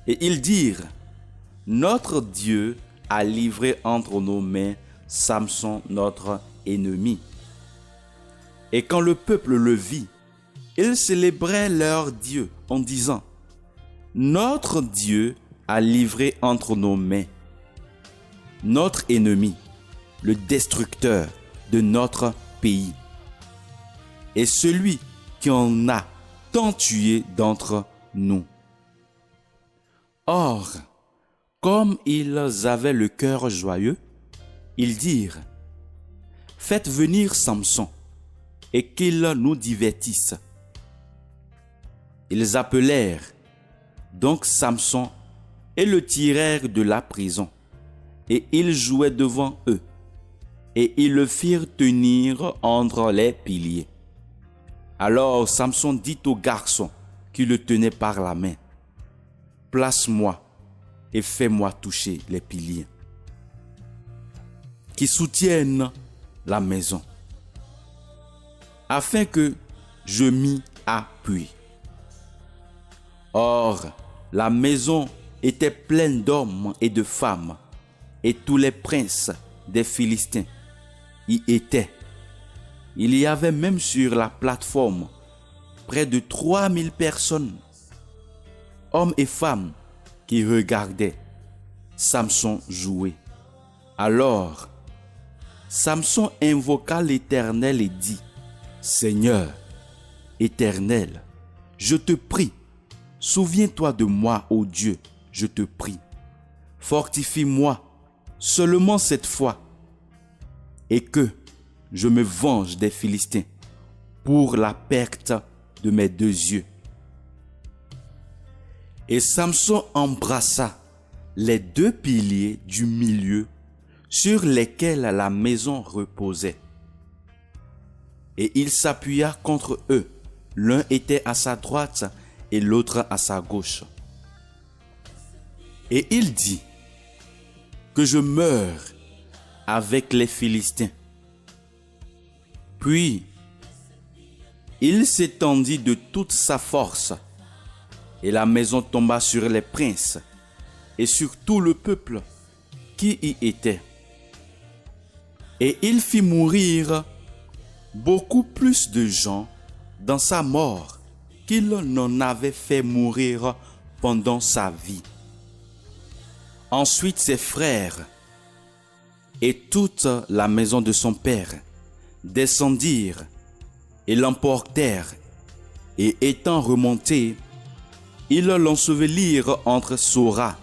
Et ils dirent, « Notre Dieu a livré entre nos mains Samson, notre ennemi. » Et quand le peuple le vit, ils célébraient leur Dieu en disant, « Notre Dieu a livré entre nos mains notre ennemi, le destructeur de notre pays, et celui qui en a tant tué d'entre nous. » Or, comme ils avaient le cœur joyeux, ils dirent, « Faites venir Samson, et qu'il nous divertisse. » Ils appelèrent donc Samson et le tirèrent de la prison, et il jouait devant eux, et ils le firent tenir entre les piliers. Alors Samson dit au garçon qui le tenait par la main, « Place-moi et fais-moi toucher les piliers qui soutiennent la maison, afin que je m'y appuie. » Or, la maison était pleine d'hommes et de femmes, et tous les princes des Philistins y étaient. Il y avait même sur la plateforme près de 3000 personnes, hommes et femmes, qui regardaient Samson jouer. Alors, Samson invoqua l'Éternel et dit, « Seigneur, Éternel, je te prie, souviens-toi de moi, ô Dieu, je te prie. Fortifie-moi seulement cette fois, et que je me venge des Philistins pour la perte de mes 2 yeux. » Et Samson embrassa les 2 piliers du milieu sur lesquels la maison reposait. Et il s'appuya contre eux. L'un était à sa droite et l'autre à sa gauche. Et il dit, « Que je meure avec les Philistins. » Puis, il s'étendit de toute sa force, et la maison tomba sur les princes et sur tout le peuple qui y était. Et il fit mourir beaucoup plus de gens dans sa mort qu'il n'en avait fait mourir pendant sa vie. Ensuite, ses frères et toute la maison de son père descendirent et l'emportèrent, et étant remontés, ils l'ensevelirent entre Sora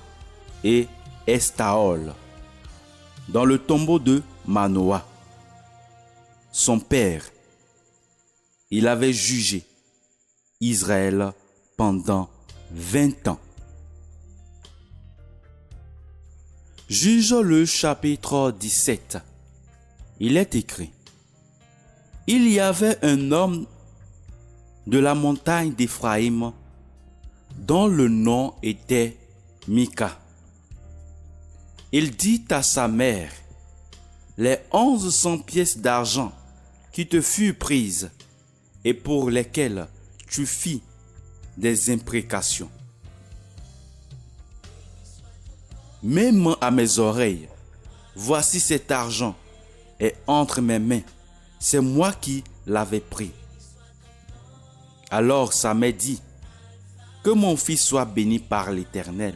et Estaol, dans le tombeau de Manoah. Son père, il avait jugé Israël pendant 20 ans. Juge le chapitre 17. Il est écrit: il y avait un homme de la montagne d'Éphraïm dont le nom était Mika. Il dit à sa mère: les 1100 pièces d'argent qui te furent prises et pour lesquelles tu fis des imprécations. Même à mes oreilles, voici cet argent est entre mes mains, c'est moi qui l'avais pris. Alors sa mère dit: que mon fils soit béni par l'Éternel.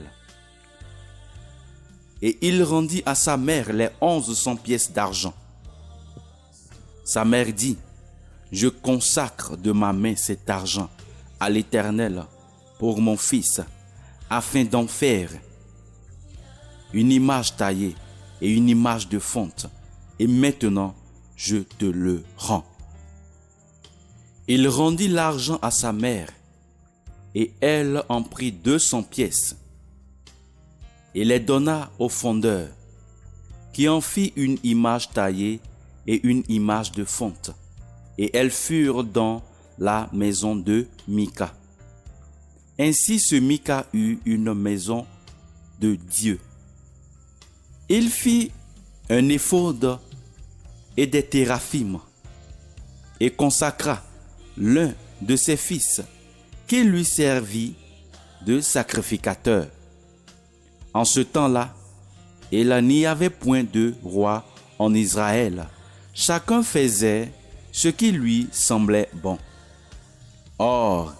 Et il rendit à sa mère les 1100 pièces d'argent. Sa mère dit: je consacre de ma main cet argent à l'Éternel pour mon fils, afin d'en faire une image taillée et une image de fonte. Et maintenant, je te le rends. Il rendit l'argent à sa mère, et elle en prit 200 pièces, et les donna au fondeur, qui en fit une image taillée et une image de fonte. Et elles furent dans la maison de Mika. Ainsi ce Mika eut une maison de Dieu. Il fit un éphod et des téraphim, et consacra l'un de ses fils, qui lui servit de sacrificateur. En ce temps-là, il n'y avait point de roi en Israël. Chacun faisait ce qui lui semblait bon. Or,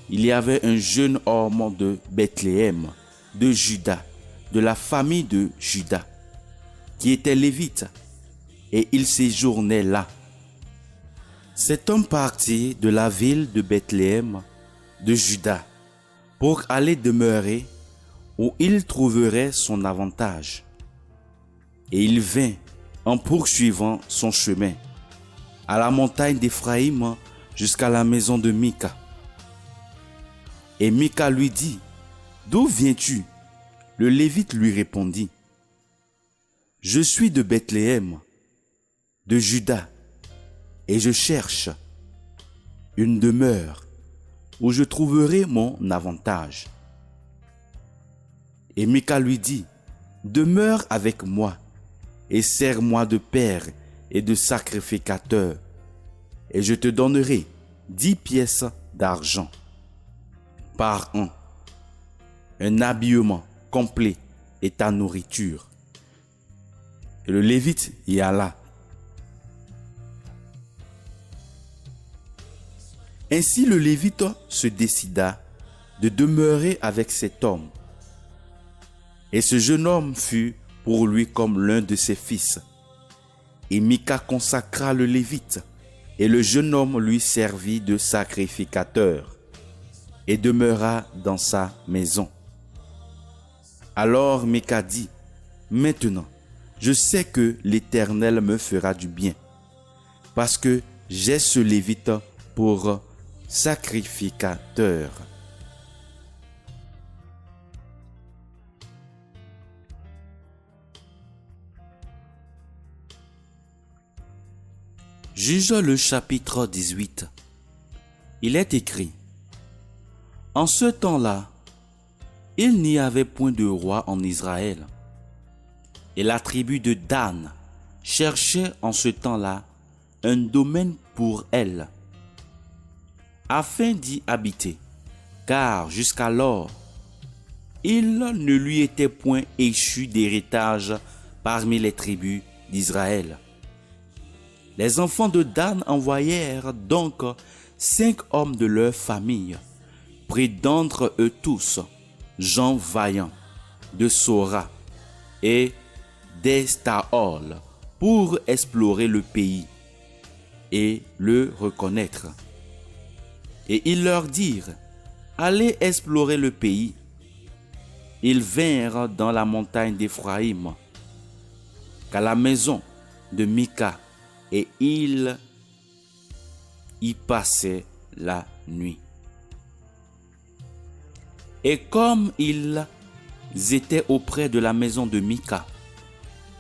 il y avait un jeune homme de Bethléem, de Juda, de la famille de Juda, qui était lévite, et il séjournait là. Cet homme partit de la ville de Bethléem, de Juda, pour aller demeurer où il trouverait son avantage. Et il vint en poursuivant son chemin à la montagne d'Éphraïm jusqu'à la maison de Mika. Et Mika lui dit: d'où viens-tu? Le Lévite lui répondit: je suis de Bethléem, de Juda, et je cherche une demeure où je trouverai mon avantage. Et Mika lui dit: demeure avec moi et sers-moi de père et de sacrificateur, et je te donnerai 10 pièces d'argent par an, un habillement complet et ta nourriture. Et le Lévite y alla. Ainsi le Lévite se décida de demeurer avec cet homme. Et ce jeune homme fut pour lui comme l'un de ses fils. Et Mika consacra le Lévite, et le jeune homme lui servit de sacrificateur, et demeura dans sa maison. Alors Mika dit: maintenant, je sais que l'Éternel me fera du bien, parce que j'ai ce Lévite pour sacrificateur. Juge le chapitre 18. Il est écrit: en ce temps-là, il n'y avait point de roi en Israël. Et la tribu de Dan cherchait en ce temps-là un domaine pour elle, afin d'y habiter, car jusqu'alors, il ne lui était point échu d'héritage parmi les tribus d'Israël. Les enfants de Dan envoyèrent donc 5 hommes de leur famille, pris d'entre eux tous gens vaillants de Sora et d'Estaol pour explorer le pays et le reconnaître. Et ils leur dirent, allez explorer le pays. Ils vinrent dans la montagne d'Éphraïm, qu'à la maison de Mika, et ils y passaient la nuit. Et comme ils étaient auprès de la maison de Mika,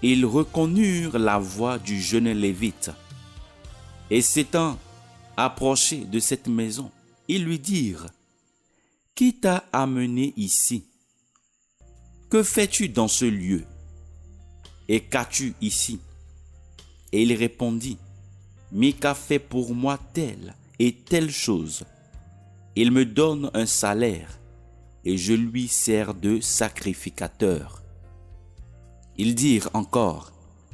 ils reconnurent la voix du jeune Lévite. Et s'étant approchés de cette maison, ils lui dirent, « Qui t'a amené ici? Que fais-tu dans ce lieu? Et qu'as-tu ici? » Et il répondit, « Mika fait pour moi telle et telle chose. Il me donne un salaire et je lui sers de sacrificateur. » Ils dirent encore,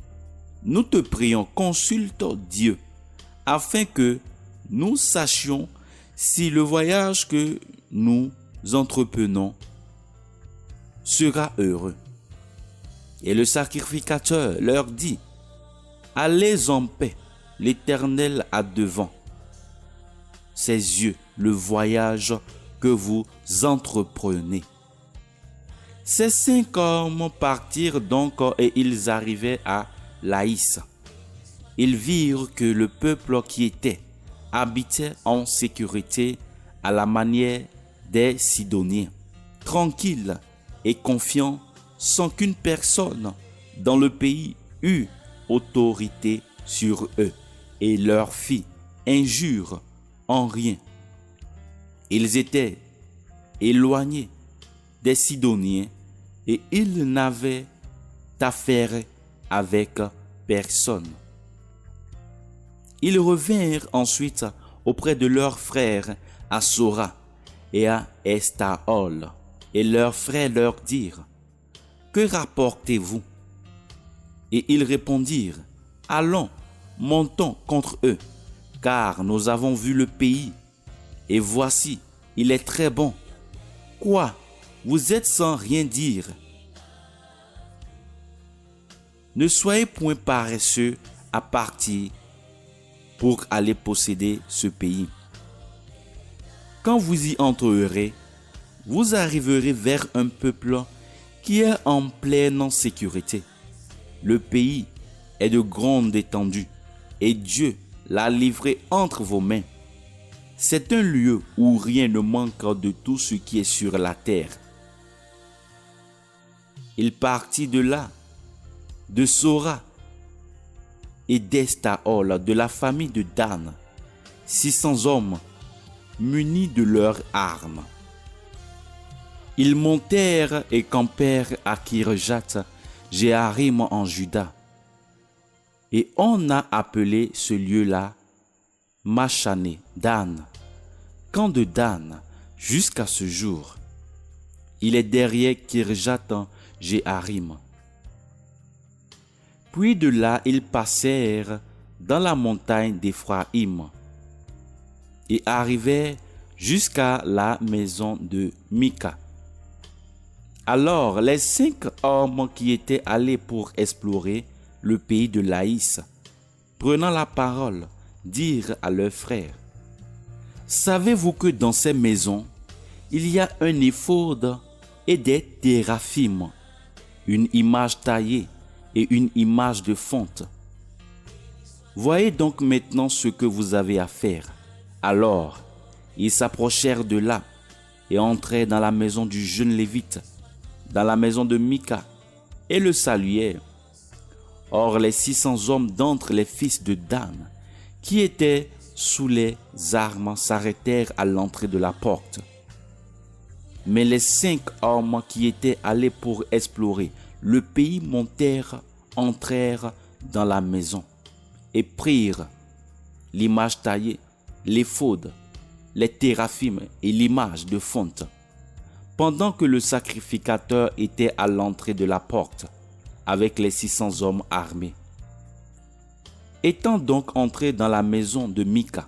« Nous te prions, consulte Dieu, afin que nous sachions si le voyage que nous entreprenons sera heureux. » Et le sacrificateur leur dit, « Allez en paix, l'Éternel a devant ses yeux le voyage que vous entreprenez. » Ces 5 hommes partirent donc et ils arrivaient à Laïs. Ils virent que le peuple qui était habitait en sécurité à la manière des Sidoniens, tranquilles et confiants, sans qu'une personne dans le pays eût autorité sur eux et leur fit injure en rien. Ils étaient éloignés des Sidoniens et ils n'avaient affaire avec personne. Ils revinrent ensuite auprès de leurs frères à Sora et à Estaol, et leurs frères leur dirent, « Que rapportez-vous? » Et ils répondirent, « Allons, montons contre eux, car nous avons vu le pays, et voici, il est très bon. Quoi? Vous êtes sans rien dire? Ne soyez point paresseux à partir pour aller posséder ce pays. Quand vous y entrerez, vous arriverez vers un peuple qui est en pleine sécurité. Le pays est de grande étendue et Dieu l'a livré entre vos mains. C'est un lieu où rien ne manque de tout ce qui est sur la terre. » Il partit de là, de Sora et d'Estaol, de la famille de Dan, 600 hommes munis de leurs armes. Ils montèrent et campèrent à Kirjat Jearim en Juda. Et on a appelé ce lieu-là Machané Dan, camp de Dan, jusqu'à ce jour. Il est derrière Kirjat Jearim. Puis de là, ils passèrent dans la montagne d'Éphraïm et arrivèrent jusqu'à la maison de Mika. Alors les 5 hommes qui étaient allés pour explorer le pays de Laïs, prenant la parole, dirent à leurs frères, « Savez-vous que dans ces maisons, il y a un éphod et des téraphim, une image taillée et une image de fonte. Voyez donc maintenant ce que vous avez à faire. » Alors, ils s'approchèrent de là et entrèrent dans la maison du jeune Lévite, dans la maison de Mika, et le saluèrent. Or, les 600 hommes d'entre les fils de Dan, qui étaient sous les armes, s'arrêtèrent à l'entrée de la porte. Mais les 5 hommes qui étaient allés pour explorer le pays montèrent, entrèrent dans la maison et prirent l'image taillée, l'éphod, les téraphim et l'image de fonte, pendant que le sacrificateur était à l'entrée de la porte avec les 600 hommes armés. Étant donc entrés dans la maison de Mika,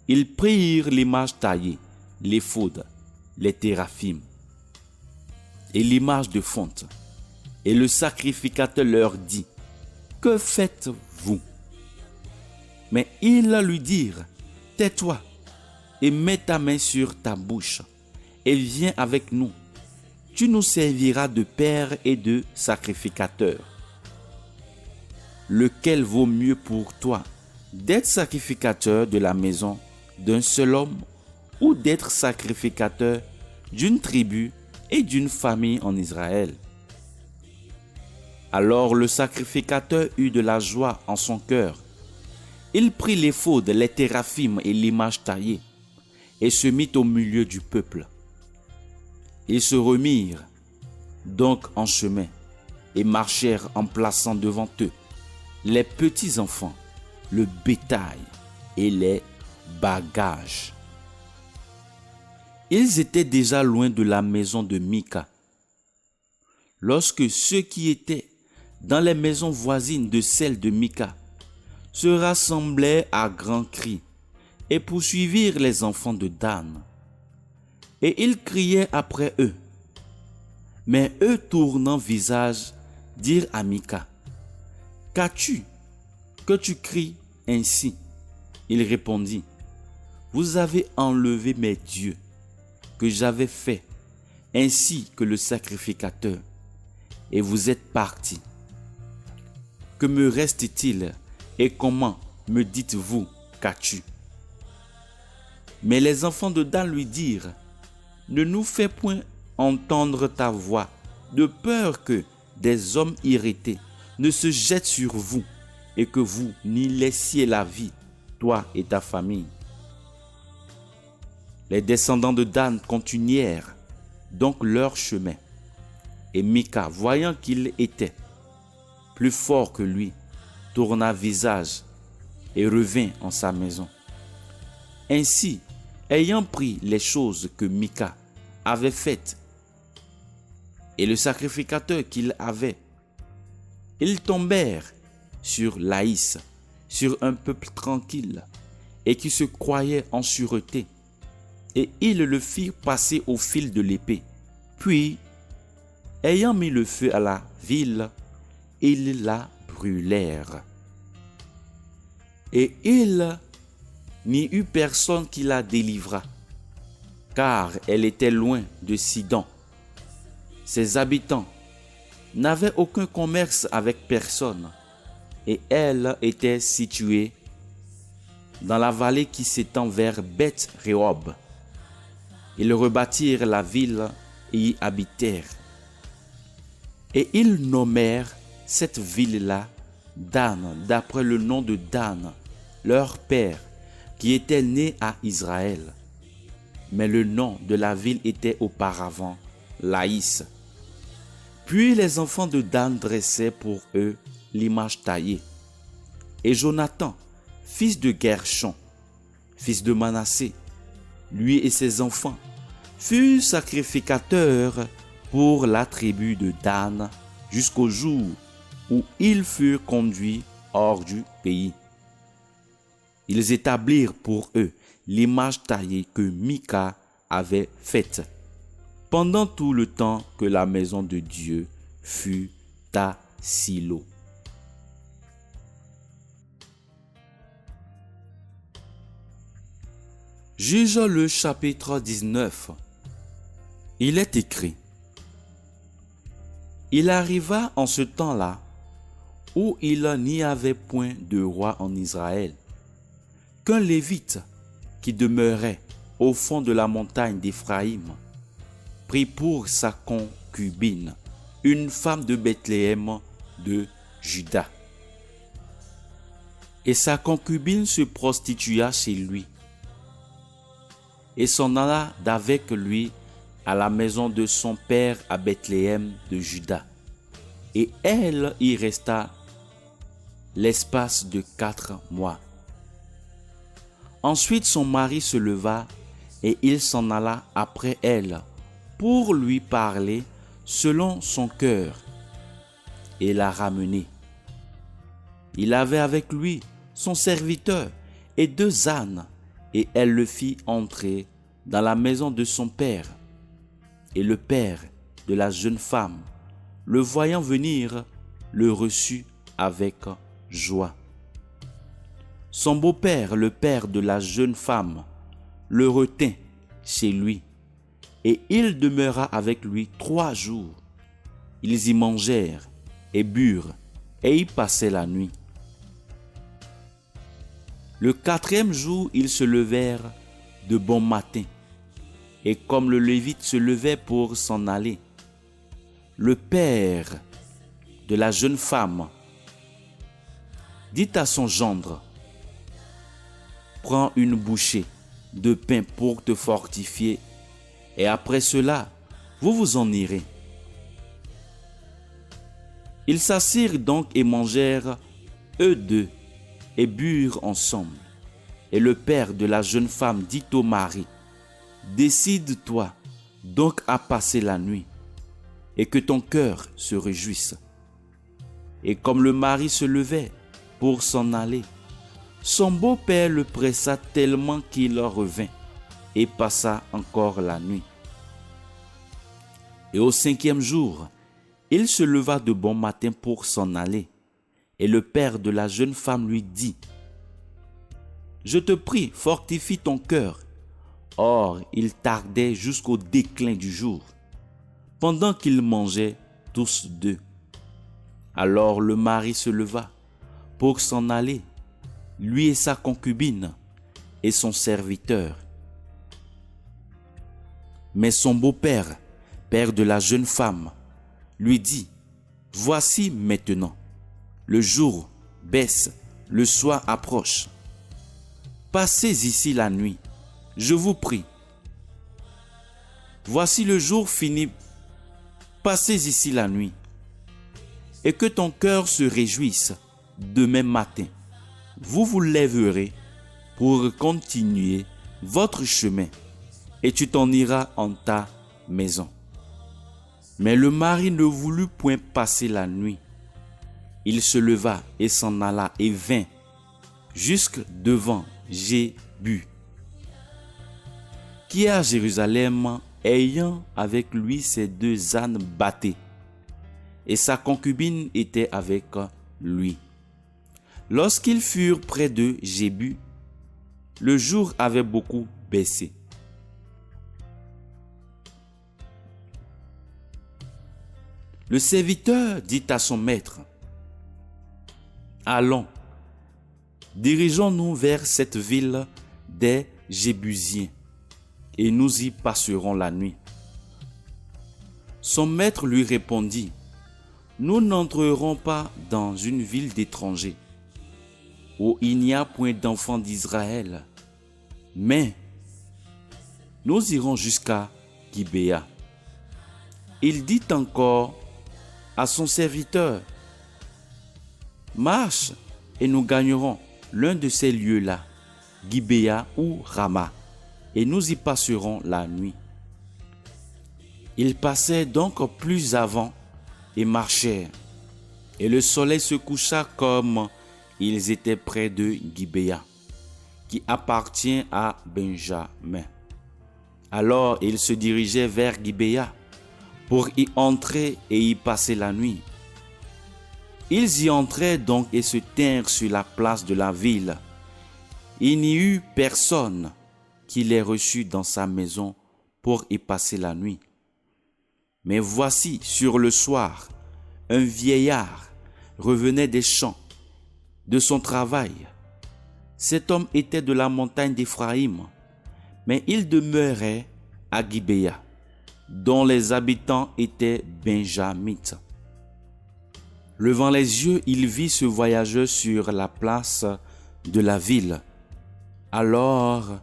ils prirent l'image taillée, l'éphod, les téraphim et l'image de fonte. Et le sacrificateur leur dit, « Que faites-vous » Mais ils lui dirent, « Tais-toi et mets ta main sur ta bouche et viens avec nous. Tu nous serviras de père et de sacrificateur. Lequel vaut mieux pour toi, d'être sacrificateur de la maison d'un seul homme ou d'être sacrificateur d'une tribu et d'une famille en Israël ?» Alors le sacrificateur eut de la joie en son cœur. Il prit l'éphod, les téraphim et l'image taillée et se mit au milieu du peuple. Ils se remirent donc en chemin et marchèrent en plaçant devant eux les petits enfants, le bétail et les bagages. Ils étaient déjà loin de la maison de Mika, lorsque ceux qui étaient dans les maisons voisines de celle de Mika se rassemblèrent à grands cris et poursuivirent les enfants de Dan. Et ils criaient après eux. Mais eux, tournant visage, dirent à Mika, « Qu'as-tu que tu cries ainsi ?» Il répondit, « Vous avez enlevé mes dieux que j'avais faits, ainsi que le sacrificateur, et vous êtes partis. Que me reste-t-il et comment me dites-vous qu'as-tu » Mais les enfants de Dan lui dirent, « Ne nous fais point entendre ta voix, de peur que des hommes irrités ne se jettent sur vous et que vous n'y laissiez la vie, toi et ta famille. » Les descendants de Dan continuèrent donc leur chemin. Et Mika, voyant qu'il était plus fort que lui, tourna visage et revint en sa maison. Ainsi, ayant pris les choses que Mika avait faites et le sacrificateur qu'il avait, ils tombèrent sur Laïs, sur un peuple tranquille et qui se croyait en sûreté, et ils le firent passer au fil de l'épée. Puis, ayant mis le feu à la ville, ils la brûlèrent. Et il n'y eut personne qui la délivra, car elle était loin de Sidon. Ses habitants n'avaient aucun commerce avec personne, et elle était située dans la vallée qui s'étend vers Beth-Rehob. Ils rebâtirent la ville et y habitèrent. Et ils nommèrent cette ville-là Dan, d'après le nom de Dan, leur père, qui était né à Israël. Mais le nom de la ville était auparavant Laïs. Puis les enfants de Dan dressaient pour eux l'image taillée. Et Jonathan, fils de Gershon, fils de Manassé, lui et ses enfants, furent sacrificateurs pour la tribu de Dan jusqu'au jour où ils furent conduits hors du pays. Ils établirent pour eux l'image taillée que Mika avait faite pendant tout le temps que la maison de Dieu fut à Silo. Juge le chapitre 19. Il est écrit: Il arriva en ce temps-là, où il n'y avait point de roi en Israël, qu'un Lévite qui demeurait au fond de la montagne d'Éphraïm prit pour sa concubine une femme de Bethléem de Juda. Et sa concubine se prostitua chez lui et s'en alla d'avec lui à la maison de son père à Bethléem de Juda. Et elle y resta l'espace de 4 mois. Ensuite son mari se leva et il s'en alla après elle pour lui parler selon son cœur et la ramener. Il avait avec lui son serviteur et 2 ânes, et elle le fit entrer dans la maison de son père. Et le père de la jeune femme, le voyant venir, le reçut avec joie. Son beau-père, le père de la jeune femme, le retint chez lui, et il demeura avec lui 3 jours. Ils y mangèrent et burent, et y passaient la nuit. Le 4e jour, ils se levèrent de bon matin, et comme le Lévite se levait pour s'en aller, le père de la jeune femme dit à son gendre: prends une bouchée de pain pour te fortifier, et après cela, vous vous en irez. Ils s'assirent donc et mangèrent, eux 2, et burent ensemble. Et le père de la jeune femme dit au mari: décide-toi donc à passer la nuit, et que ton cœur se réjouisse. Et comme le mari se levait pour s'en aller, son beau-père le pressa tellement qu'il revint et passa encore la nuit. Et au 5e jour, il se leva de bon matin pour s'en aller. Et le père de la jeune femme lui dit: je te prie, fortifie ton cœur. Or, il tardait jusqu'au déclin du jour, pendant qu'ils mangeaient tous 2. Alors le mari se leva pour s'en aller, lui et sa concubine et son serviteur. Mais son beau-père, père de la jeune femme, lui dit: voici maintenant, le jour baisse, le soir approche. Passez ici la nuit, je vous prie. Voici le jour fini, passez ici la nuit, et que ton cœur se réjouisse. Demain matin, vous vous lèverez pour continuer votre chemin, et tu t'en iras en ta maison. Mais le mari ne voulut point passer la nuit. Il se leva et s'en alla et vint jusque devant Jébu, qui est à Jérusalem, ayant avec lui ses 2 ânes bâtés, et sa concubine était avec lui. Lorsqu'ils furent près de Jébu, le jour avait beaucoup baissé. Le serviteur dit à son maître: allons, dirigeons-nous vers cette ville des Jébusiens, et nous y passerons la nuit. Son maître lui répondit: nous n'entrerons pas dans une ville d'étrangers, où il n'y a point d'enfants d'Israël, mais nous irons jusqu'à Gibéa. Il dit encore à son serviteur: marche et nous gagnerons l'un de ces lieux-là, Gibéa ou Rama, et nous y passerons la nuit. Ils passaient donc plus avant et marchèrent, et le soleil se coucha comme ils étaient près de Gibéa, qui appartient à Benjamin. Alors ils se dirigeaient vers Gibéa pour y entrer et y passer la nuit. Ils y entrèrent donc et se tinrent sur la place de la ville. Il n'y eut personne qui les reçut dans sa maison pour y passer la nuit. Mais voici, sur le soir, un vieillard revenait des champs, de son travail. Cet homme était de la montagne d'Éphraïm, mais il demeurait à Gibéa, dont les habitants étaient benjamites. Levant les yeux, il vit ce voyageur sur la place de la ville. Alors,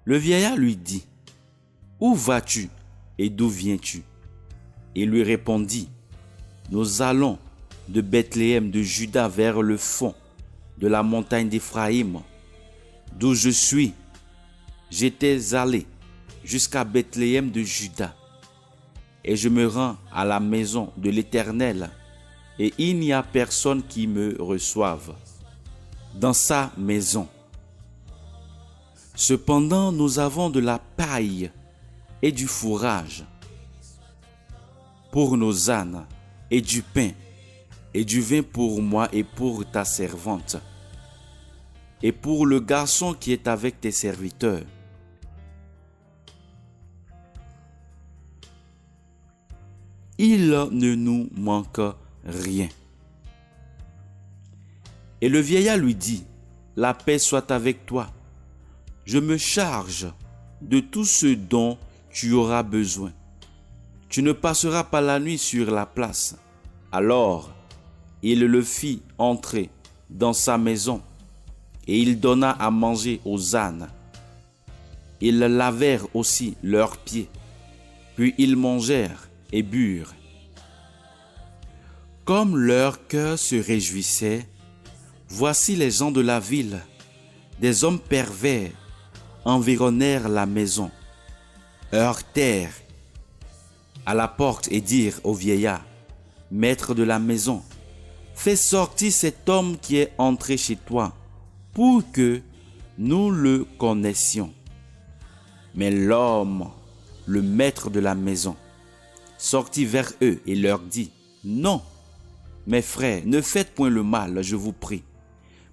le vieillard lui dit: où vas-tu et d'où viens-tu? Il lui répondit: nous allons de Bethléem de Juda vers le fond de la montagne d'Éphraïm, d'où je suis. J'étais allé jusqu'à Bethléem de Juda, et je me rends à la maison de l'Éternel, et il n'y a personne qui me reçoive. dans sa maison. Cependant, nous avons de la paille et du fourrage pour nos ânes, et du pain, et du vin pour moi et pour ta servante, et pour le garçon qui est avec tes serviteurs. Il ne nous manque rien. Et le vieillard lui dit, la paix soit avec toi. Je me charge de tout ce dont tu auras besoin. Tu ne passeras pas la nuit sur la place. Alors, il le fit entrer dans sa maison et il donna à manger aux ânes. Ils lavèrent aussi leurs pieds, puis ils mangèrent et burent. Comme leur cœur se réjouissait, voici les gens de la ville, des hommes pervers, environnèrent la maison, heurtèrent à la porte et dirent au vieillard, maître de la maison, fais sortir cet homme qui est entré chez toi, pour que nous le connaissions. Mais l'homme, le maître de la maison, sortit vers eux et leur dit, non, mes frères, ne faites point le mal, je vous prie.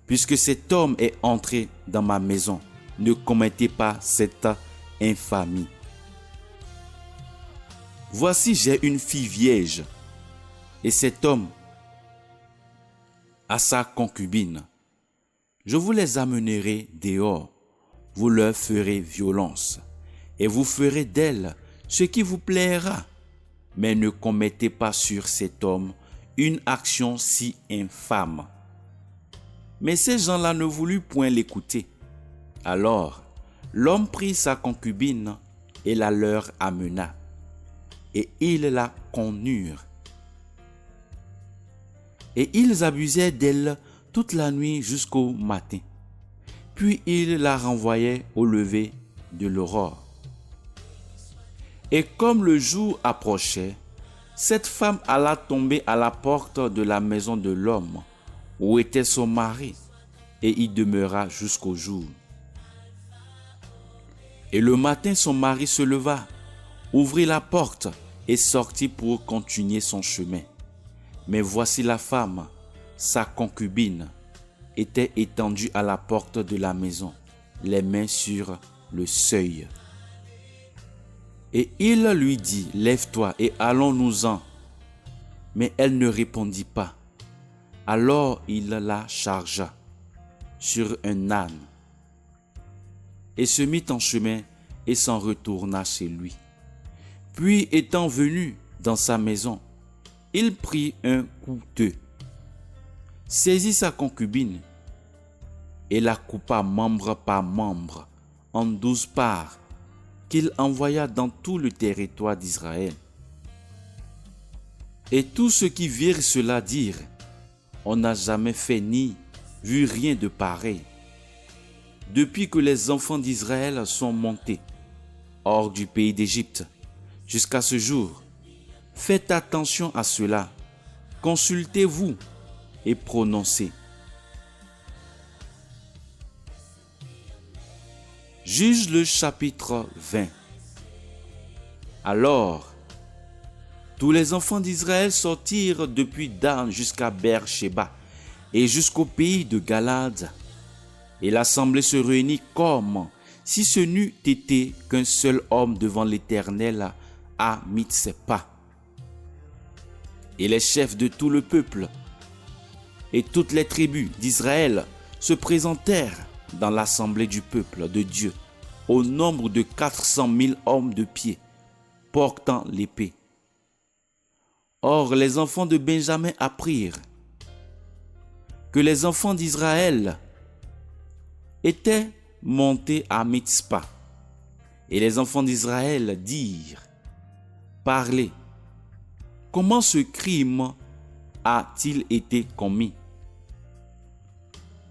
Puisque cet homme est entré dans ma maison, ne commettez pas cette infamie. Voici, j'ai une fille vierge, et cet homme a sa concubine. Je vous les amènerai dehors, vous leur ferez violence, et vous ferez d'elle ce qui vous plaira. Mais ne commettez pas sur cet homme une action si infâme. Mais ces gens-là ne voulurent point l'écouter. Alors, l'homme prit sa concubine et la leur amena, et ils la connurent. Et ils abusèrent d'elle toute la nuit jusqu'au matin. Puis ils la renvoyaient au lever de l'aurore. Et comme le jour approchait, cette femme alla tomber à la porte de la maison de l'homme où était son mari, et y demeura jusqu'au jour. Et le matin, son mari se leva, ouvrit la porte et sortit pour continuer son chemin. Mais voici la femme, sa concubine, était étendue à la porte de la maison, les mains sur le seuil. Et il lui dit, lève-toi et allons-nous-en. Mais elle ne répondit pas. Alors il la chargea sur un âne et se mit en chemin et s'en retourna chez lui. Puis étant venu dans sa maison, il prit un couteau, saisit sa concubine et la coupa membre par membre en 12 parts, qu'il envoya dans tout le territoire d'Israël. Et tous ceux qui virent cela dirent, on n'a jamais fait ni vu rien de pareil, depuis que les enfants d'Israël sont montés hors du pays d'Égypte jusqu'à ce jour. Faites attention à cela, consultez-vous et prononcez. Juge le chapitre 20. Alors, tous les enfants d'Israël sortirent depuis Dan jusqu'à Beer-Shéba et jusqu'au pays de Galade. Et l'assemblée se réunit comme si ce n'eût été qu'un seul homme devant l'Éternel à Mitspa. Et les chefs de tout le peuple et toutes les tribus d'Israël se présentèrent dans l'assemblée du peuple de Dieu, au nombre de 400 000 hommes de pied, portant l'épée. Or, les enfants de Benjamin apprirent que les enfants d'Israël étaient montés à Mitspa. Et les enfants d'Israël dirent, parlez, comment ce crime a-t-il été commis?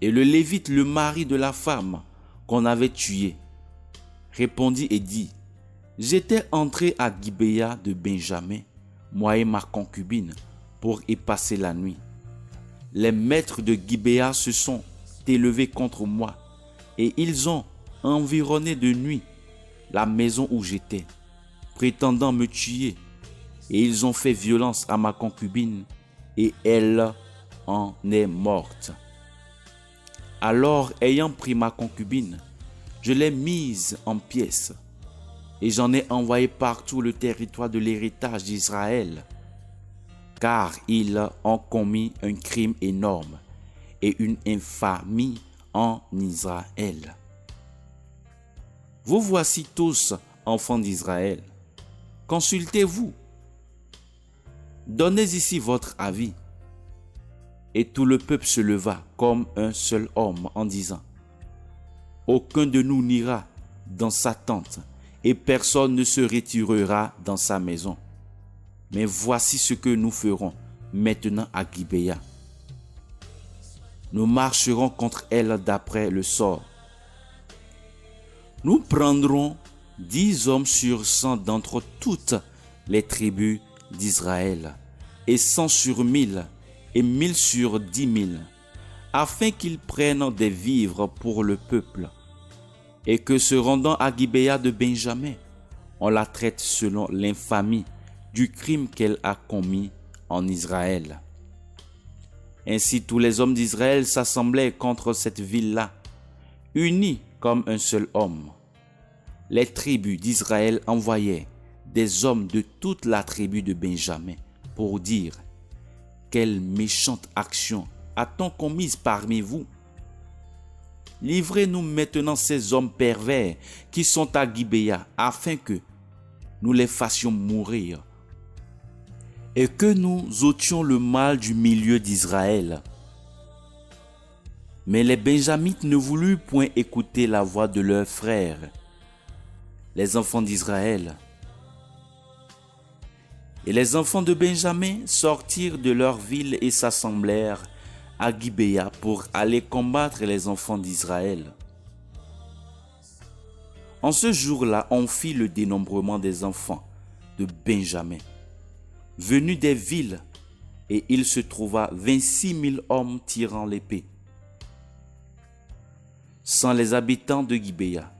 Et le Lévite, le mari de la femme qu'on avait tuée, répondit et dit, j'étais entré à Gibéa de Benjamin, moi et ma concubine, pour y passer la nuit. Les maîtres de Gibéa se sont élevés contre moi, et ils ont environné de nuit la maison où j'étais, prétendant me tuer, et ils ont fait violence à ma concubine, et elle en est morte. Alors, ayant pris ma concubine, je l'ai mise en pièces, et j'en ai envoyé partout le territoire de l'héritage d'Israël, car ils ont commis un crime énorme et une infamie en Israël. Vous voici tous, enfants d'Israël, consultez-vous, donnez ici votre avis. Et tout le peuple se leva comme un seul homme en disant, aucun de nous n'ira dans sa tente et personne ne se retirera dans sa maison. Mais voici ce que nous ferons maintenant à Gibéa. Nous marcherons contre elle d'après le sort. Nous prendrons 10 hommes sur 100 d'entre toutes les tribus d'Israël, et 100 sur 1000, et 1000 sur 10 000, afin qu'ils prennent des vivres pour le peuple, et que se rendant à Gibéa de Benjamin, on la traite selon l'infamie du crime qu'elle a commis en Israël. Ainsi tous les hommes d'Israël s'assemblaient contre cette ville-là, unis comme un seul homme. Les tribus d'Israël envoyaient des hommes de toute la tribu de Benjamin pour dire, quelle méchante action a-t-on commise parmi vous? Livrez-nous maintenant ces hommes pervers qui sont à Gibéa, afin que nous les fassions mourir et que nous ôtions le mal du milieu d'Israël. Mais les Benjamites ne voulurent point écouter la voix de leurs frères, les enfants d'Israël. Et les enfants de Benjamin sortirent de leur ville et s'assemblèrent à Gibéa pour aller combattre les enfants d'Israël. En ce jour-là, on fit le dénombrement des enfants de Benjamin, venus des villes, et il se trouva 26 000 hommes tirant l'épée, sans les habitants de Gibéa,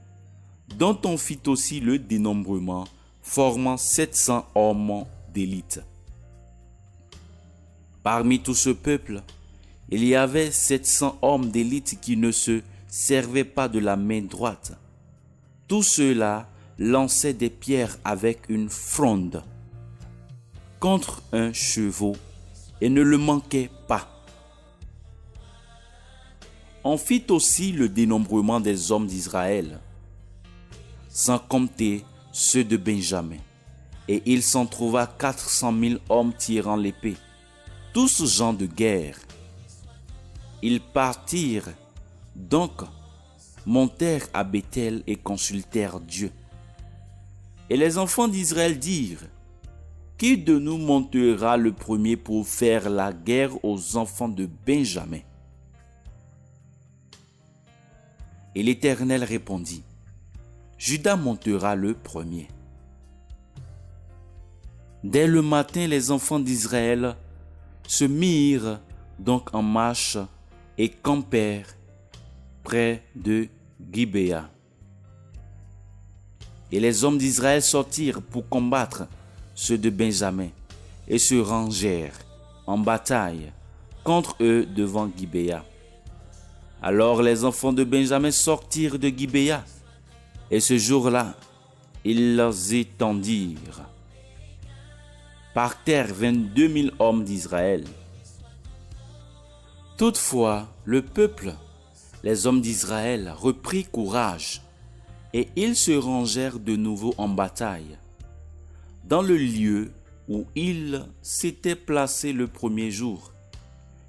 dont on fit aussi le dénombrement, formant 700 hommes d'élite. Parmi tout ce peuple, il y avait 700 hommes d'élite qui ne se servaient pas de la main droite. Tous ceux-là lançaient des pierres avec une fronde contre un chevau et ne le manquaient pas. On fit aussi le dénombrement des hommes d'Israël, sans compter ceux de Benjamin. Et il s'en trouva 400 000 hommes tirant l'épée, tous gens de guerre. Ils partirent donc, montèrent à Béthel et consultèrent Dieu. Et les enfants d'Israël dirent, qui de nous montera le premier pour faire la guerre aux enfants de Benjamin? Et l'Éternel répondit, Juda montera le premier. Dès le matin, les enfants d'Israël se mirent donc en marche et campèrent près de Gibéa. Et les hommes d'Israël sortirent pour combattre ceux de Benjamin et se rangèrent en bataille contre eux devant Gibéa. Alors les enfants de Benjamin sortirent de Gibéa, et ce jour-là, ils leur étendirent par terre 22 000 hommes d'Israël. Toutefois, le peuple, les hommes d'Israël, reprit courage, et ils se rangèrent de nouveau en bataille, dans le lieu où ils s'étaient placés le premier jour.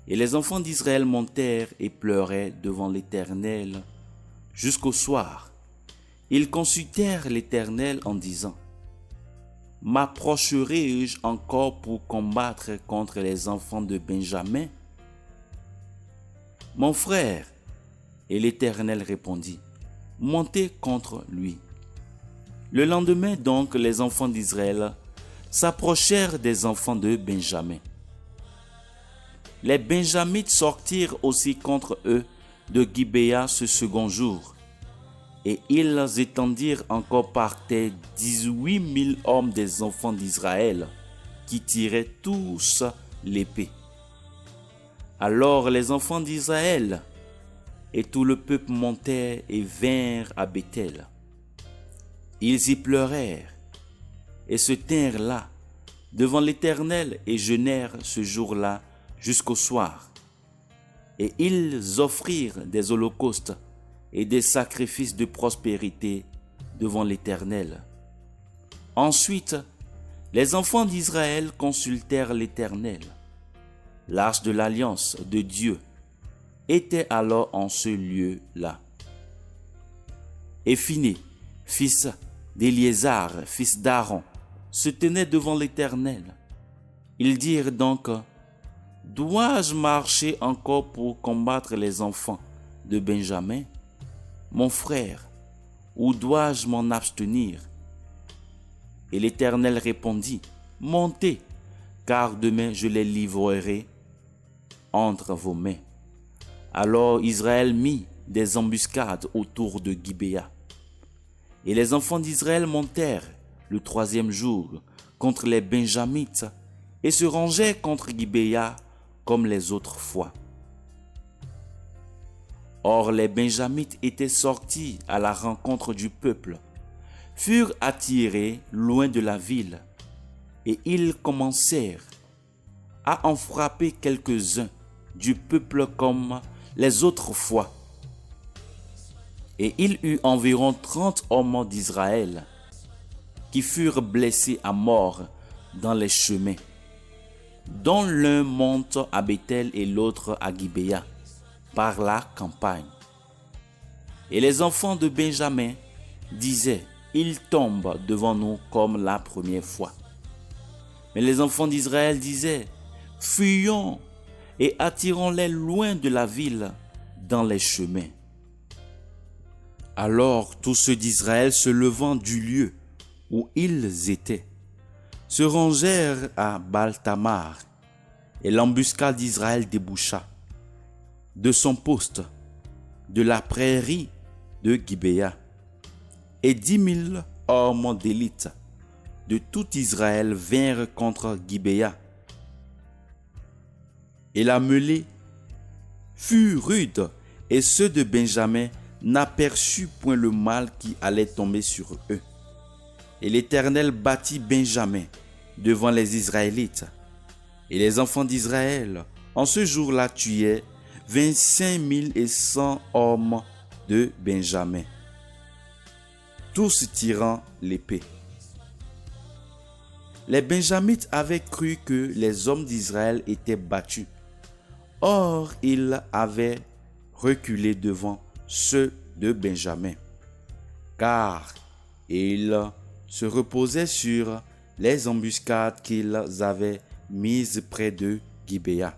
Et les enfants d'Israël montèrent et pleuraient devant l'Éternel jusqu'au soir. Ils consultèrent l'Éternel en disant, m'approcherai-je encore pour combattre contre les enfants de Benjamin? Mon frère, et l'Éternel répondit, montez contre lui. Le lendemain donc, les enfants d'Israël s'approchèrent des enfants de Benjamin. Les Benjamites sortirent aussi contre eux de Gibéa ce second jour. Et ils étendirent encore par terre 18 000 hommes des enfants d'Israël, qui tiraient tous l'épée. Alors les enfants d'Israël et tout le peuple montèrent et vinrent à Béthel. Ils y pleurèrent et se tinrent là devant l'Éternel et jeûnèrent ce jour-là jusqu'au soir. Et ils offrirent des holocaustes et des sacrifices de prospérité devant l'Éternel. Ensuite, les enfants d'Israël consultèrent l'Éternel. L'arche de l'alliance de Dieu était alors en ce lieu-là. Et Phiné, fils d'Éliézar, fils d'Aaron, se tenait devant l'Éternel. Ils dirent donc: dois-je marcher encore pour combattre les enfants de Benjamin, mon frère, ou dois-je m'en abstenir? Et l'Éternel répondit: montez, car demain je les livrerai entre vos mains. Alors Israël mit des embuscades autour de Gibéa. Et les enfants d'Israël montèrent le 3e jour contre les Benjamites et se rangèrent contre Gibéa comme les autres fois. Or les Benjamites étaient sortis à la rencontre du peuple, furent attirés loin de la ville, et ils commencèrent à en frapper quelques-uns du peuple comme les autres fois. Et il eut environ 30 hommes d'Israël qui furent blessés à mort dans les chemins, dont l'un monte à Béthel et l'autre à Gibéa, par la campagne. Et les enfants de Benjamin disaient: il tombe devant nous comme la première fois. Mais les enfants d'Israël disaient: fuyons et attirons-les loin de la ville dans les chemins. Alors tous ceux d'Israël, se levant du lieu où ils étaient, se rangèrent à Baal-Tamar, et l'embuscade d'Israël déboucha de son poste, de la prairie de Gibéa, et 10 000 hommes d'élite de tout Israël vinrent contre Gibéa. Et la mêlée fut rude, et ceux de Benjamin n'aperçurent point le mal qui allait tomber sur eux. Et l'Éternel battit Benjamin devant les Israélites. Et les enfants d'Israël, en ce jour-là, tuaient 25 100 hommes de Benjamin, tous tirant l'épée. Les Benjamites avaient cru que les hommes d'Israël étaient battus. Or, ils avaient reculé devant ceux de Benjamin, car ils se reposaient sur les embuscades qu'ils avaient mises près de Gibéa.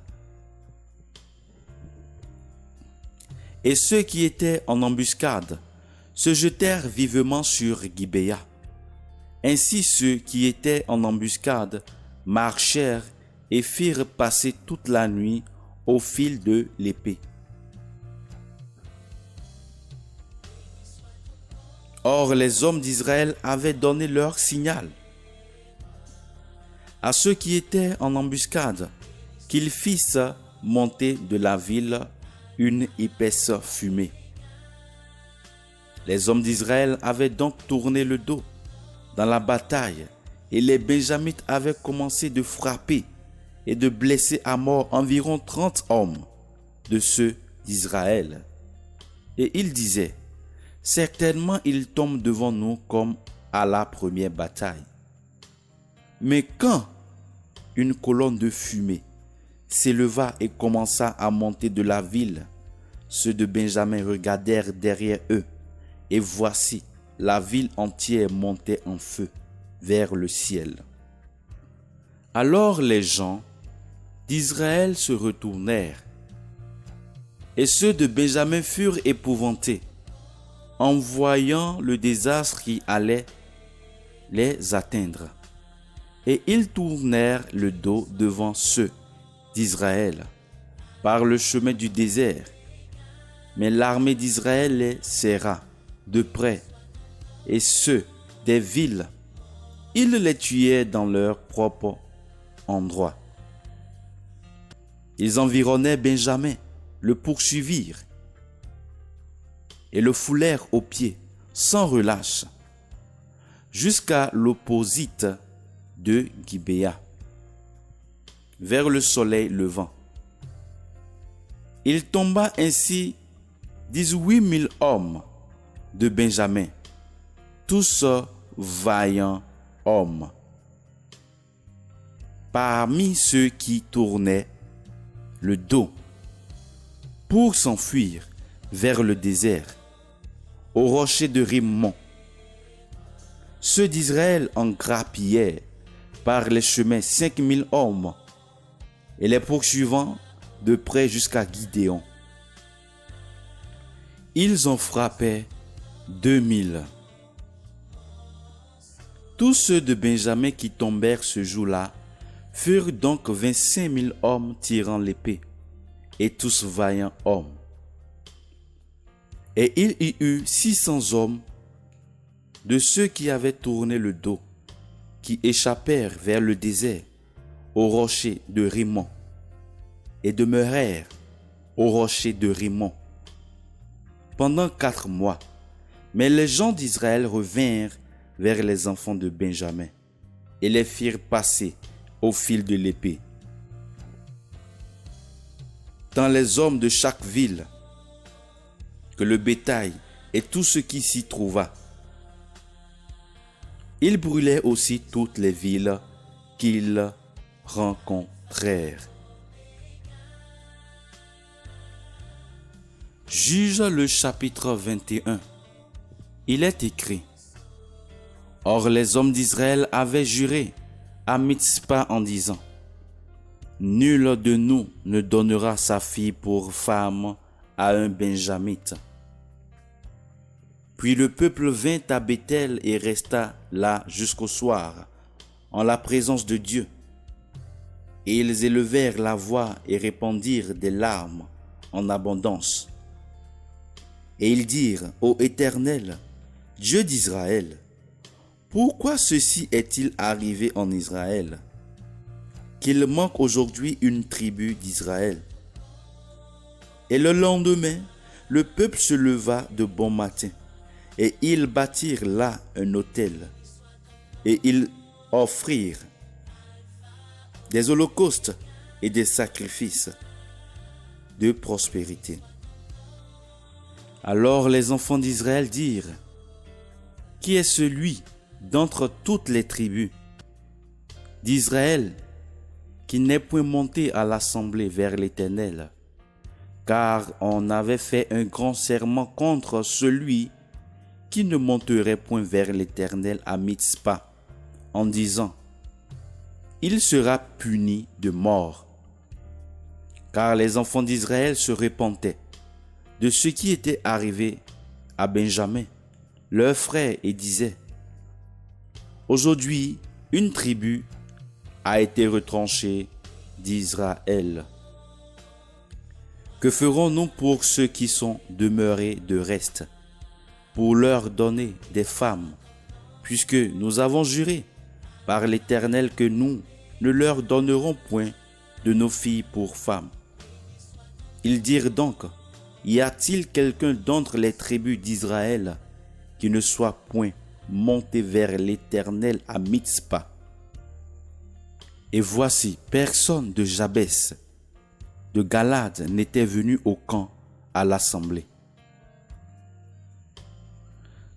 Et ceux qui étaient en embuscade se jetèrent vivement sur Gibéa. Ainsi ceux qui étaient en embuscade marchèrent et firent passer toute la nuit au fil de l'épée. Or les hommes d'Israël avaient donné leur signal à ceux qui étaient en embuscade, qu'ils fissent monter de la ville une épaisse fumée. Les hommes d'Israël avaient donc tourné le dos dans la bataille, et les Benjamites avaient commencé de frapper et de blesser à mort environ 30 hommes de ceux d'Israël. Et ils disaient: certainement ils tombent devant nous comme à la première bataille. Mais quand une colonne de fumée s'éleva et commença à monter de la ville, ceux de Benjamin regardèrent derrière eux, et voici, la ville entière montait en feu vers le ciel. Alors les gens d'Israël se retournèrent, et ceux de Benjamin furent épouvantés en voyant le désastre qui allait les atteindre. Et ils tournèrent le dos devant ceux d'Israël par le chemin du désert, Mais l'armée d'Israël les serra de près, et ceux des villes, ils les tuaient dans leur propre endroit. Ils environnaient Benjamin, le poursuivirent et le foulèrent aux pieds sans relâche jusqu'à l'opposite de Gibéa, vers le soleil levant. Il tomba ainsi 18 000 hommes de Benjamin, tous vaillants hommes. Parmi ceux qui tournaient le dos pour s'enfuir vers le désert, au rocher de Rimmon, ceux d'Israël en grappillaient par les chemins 5 000 hommes, et les poursuivant de près jusqu'à Gidéon. Ils en frappaient 2 000. Tous ceux de Benjamin qui tombèrent ce jour-là furent donc 25 000 hommes tirant l'épée, et tous vaillants hommes. Et il y eut 600 hommes de ceux qui avaient tourné le dos, qui échappèrent vers le désert, au rocher de Rimmon, et demeurèrent au rocher de Rimmon pendant 4 mois. Mais les gens d'Israël revinrent vers les enfants de Benjamin et les firent passer au fil de l'épée. Tant les hommes de chaque ville que le bétail et tout ce qui s'y trouva. Ils brûlaient aussi toutes les villes qu'ils rencontrèrent. Juge le chapitre 21. Il est écrit: Or les hommes d'Israël avaient juré à Mitzpa en disant: Nul de nous ne donnera sa fille pour femme à un benjamite. Puis le peuple vint à Béthel et resta là jusqu'au soir, en la présence de Dieu. Et ils élevèrent la voix et répandirent des larmes en abondance. Et ils dirent: Ô Éternel, Dieu d'Israël, pourquoi ceci est-il arrivé en Israël, qu'il manque aujourd'hui une tribu d'Israël? Et le lendemain, le peuple se leva de bon matin, et ils bâtirent là un autel, et ils offrirent des holocaustes et des sacrifices de prospérité. Alors les enfants d'Israël dirent: Qui est celui d'entre toutes les tribus d'Israël qui n'est point monté à l'assemblée vers l'Éternel? Car on avait fait un grand serment contre celui qui ne monterait point vers l'Éternel à Mitzpa, en disant: Il sera puni de mort. Car les enfants d'Israël se repentaient de ce qui était arrivé à Benjamin, leur frère, et disaient: Aujourd'hui, une tribu a été retranchée d'Israël. Que ferons-nous pour ceux qui sont demeurés de reste, pour leur donner des femmes, puisque nous avons juré par l'Éternel que nous ne leur donnerons point de nos filles pour femmes? Ils dirent donc: Y a-t-il quelqu'un d'entre les tribus d'Israël qui ne soit point monté vers l'Éternel à Mitzpa? Et voici, personne de Jabès, de Galade, n'était venu au camp à l'assemblée.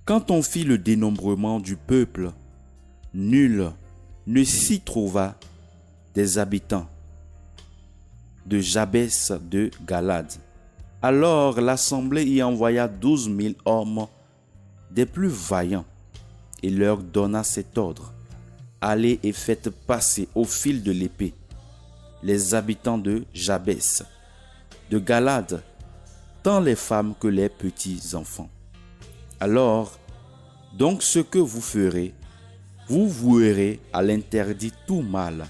Quand on fit le dénombrement du peuple, nul ne s'y trouva des habitants de Jabès de Galade. Alors l'assemblée y envoya 12 000 hommes des plus vaillants et leur donna cet ordre: Allez et faites passer au fil de l'épée les habitants de Jabès, de Galade, tant les femmes que les petits enfants. Alors, donc ce que vous ferez, vous vouerez à l'interdit tout mâle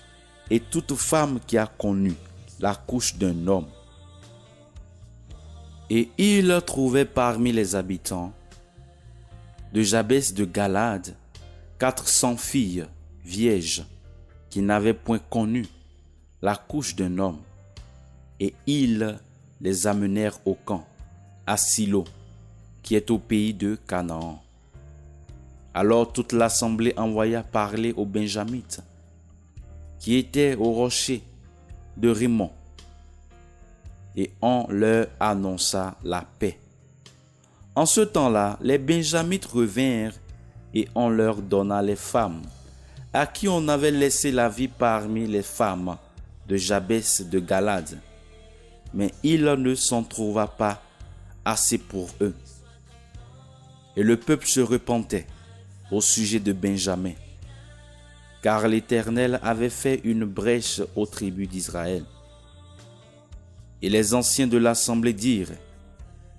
et toute femme qui a connu la couche d'un homme. Et il trouvait parmi les habitants de Jabès de Galade 400 filles vierges qui n'avaient point connu la couche d'un homme. Et ils les amenèrent au camp, à Silo, qui est au pays de Canaan. Alors toute l'assemblée envoya parler aux Benjamites, qui étaient au rocher de Rimmon, et on leur annonça la paix. En ce temps-là, les Benjamites revinrent et on leur donna les femmes, à qui on avait laissé la vie parmi les femmes de Jabès de Galade. Mais il ne s'en trouva pas assez pour eux. Et le peuple se repentait au sujet de Benjamin, car l'Éternel avait fait une brèche aux tribus d'Israël. Et les anciens de l'assemblée dirent: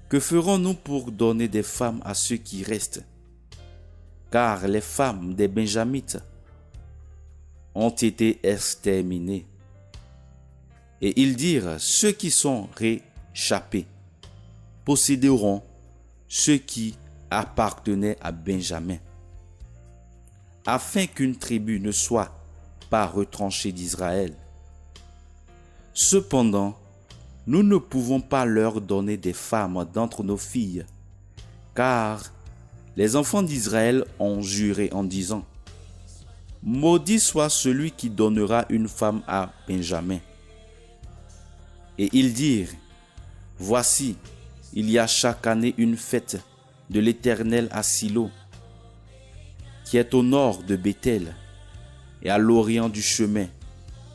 que ferons-nous pour donner des femmes à ceux qui restent? Car les femmes des Benjamites ont été exterminées. Et ils dirent: ceux qui sont réchappés posséderont ceux qui appartenaient à Benjamin, afin qu'une tribu ne soit pas retranchée d'Israël. Cependant, nous ne pouvons pas leur donner des femmes d'entre nos filles, car les enfants d'Israël ont juré en disant: maudit soit celui qui donnera une femme à Benjamin. Et ils dirent: voici, il y a chaque année une fête de l'Éternel à Silo, qui est au nord de Béthel et à l'orient du chemin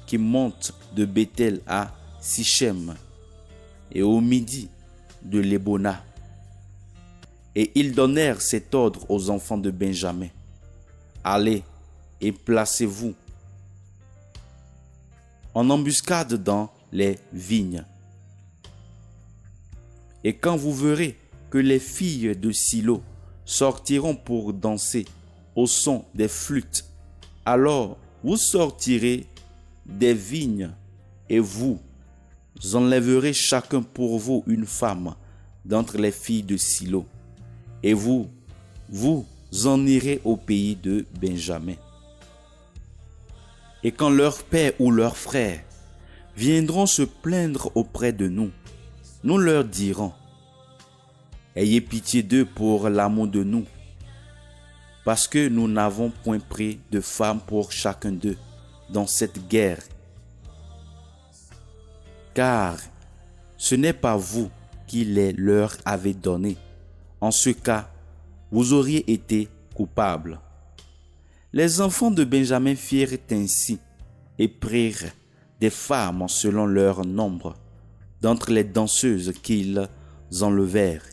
qui monte de Béthel à Sichem et au midi de Lébona. Et ils donnèrent cet ordre aux enfants de Benjamin: allez et placez-vous en embuscade dans les vignes. Et quand vous verrez que les filles de Silo sortiront pour danser au son des flûtes, alors vous sortirez des vignes et vous enlèverez chacun pour vous une femme d'entre les filles de Silo, et vous en irez au pays de Benjamin. Et quand leur père ou leurs frères viendront se plaindre auprès de nous, nous leur dirons: ayez pitié d'eux pour l'amour de nous, parce que nous n'avons point pris de femmes pour chacun d'eux dans cette guerre. Car ce n'est pas vous qui les leur avez donnés. En ce cas, vous auriez été coupables. Les enfants de Benjamin firent ainsi et prirent des femmes selon leur nombre d'entre les danseuses qu'ils enlevèrent.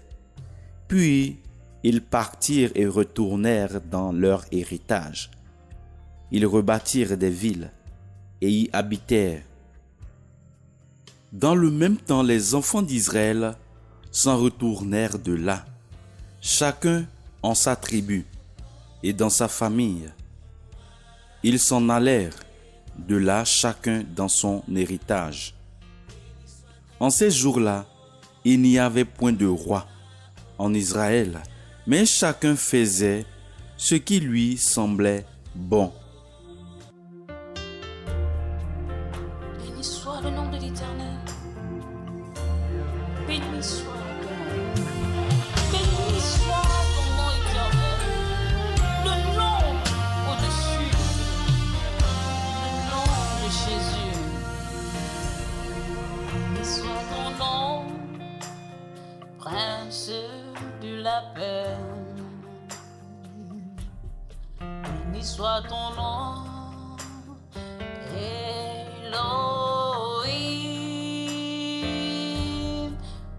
Puis ils partirent et retournèrent dans leur héritage. Ils rebâtirent des villes et y habitèrent. Dans le même temps, les enfants d'Israël s'en retournèrent de là, chacun en sa tribu et dans sa famille. Ils s'en allèrent de là, chacun dans son héritage. En ces jours-là, il n'y avait point de roi en Israël, mais chacun faisait ce qui lui semblait bon. Béni soit le nom de l'Éternel. Béni soit ton nom. Béni soit ton nom éternel. Le nom au-dessus. Le nom de Jésus. Béni soit ton nom, Prince de la paix. Béni soit ton nom, Elohim.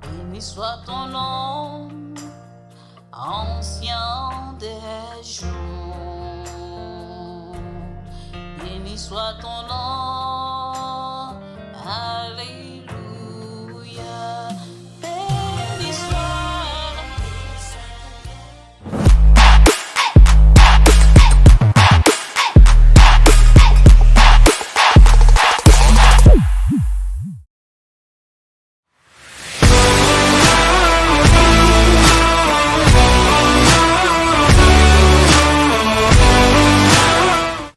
Béni soit ton nom, ancien des jours. Béni soit ton nom,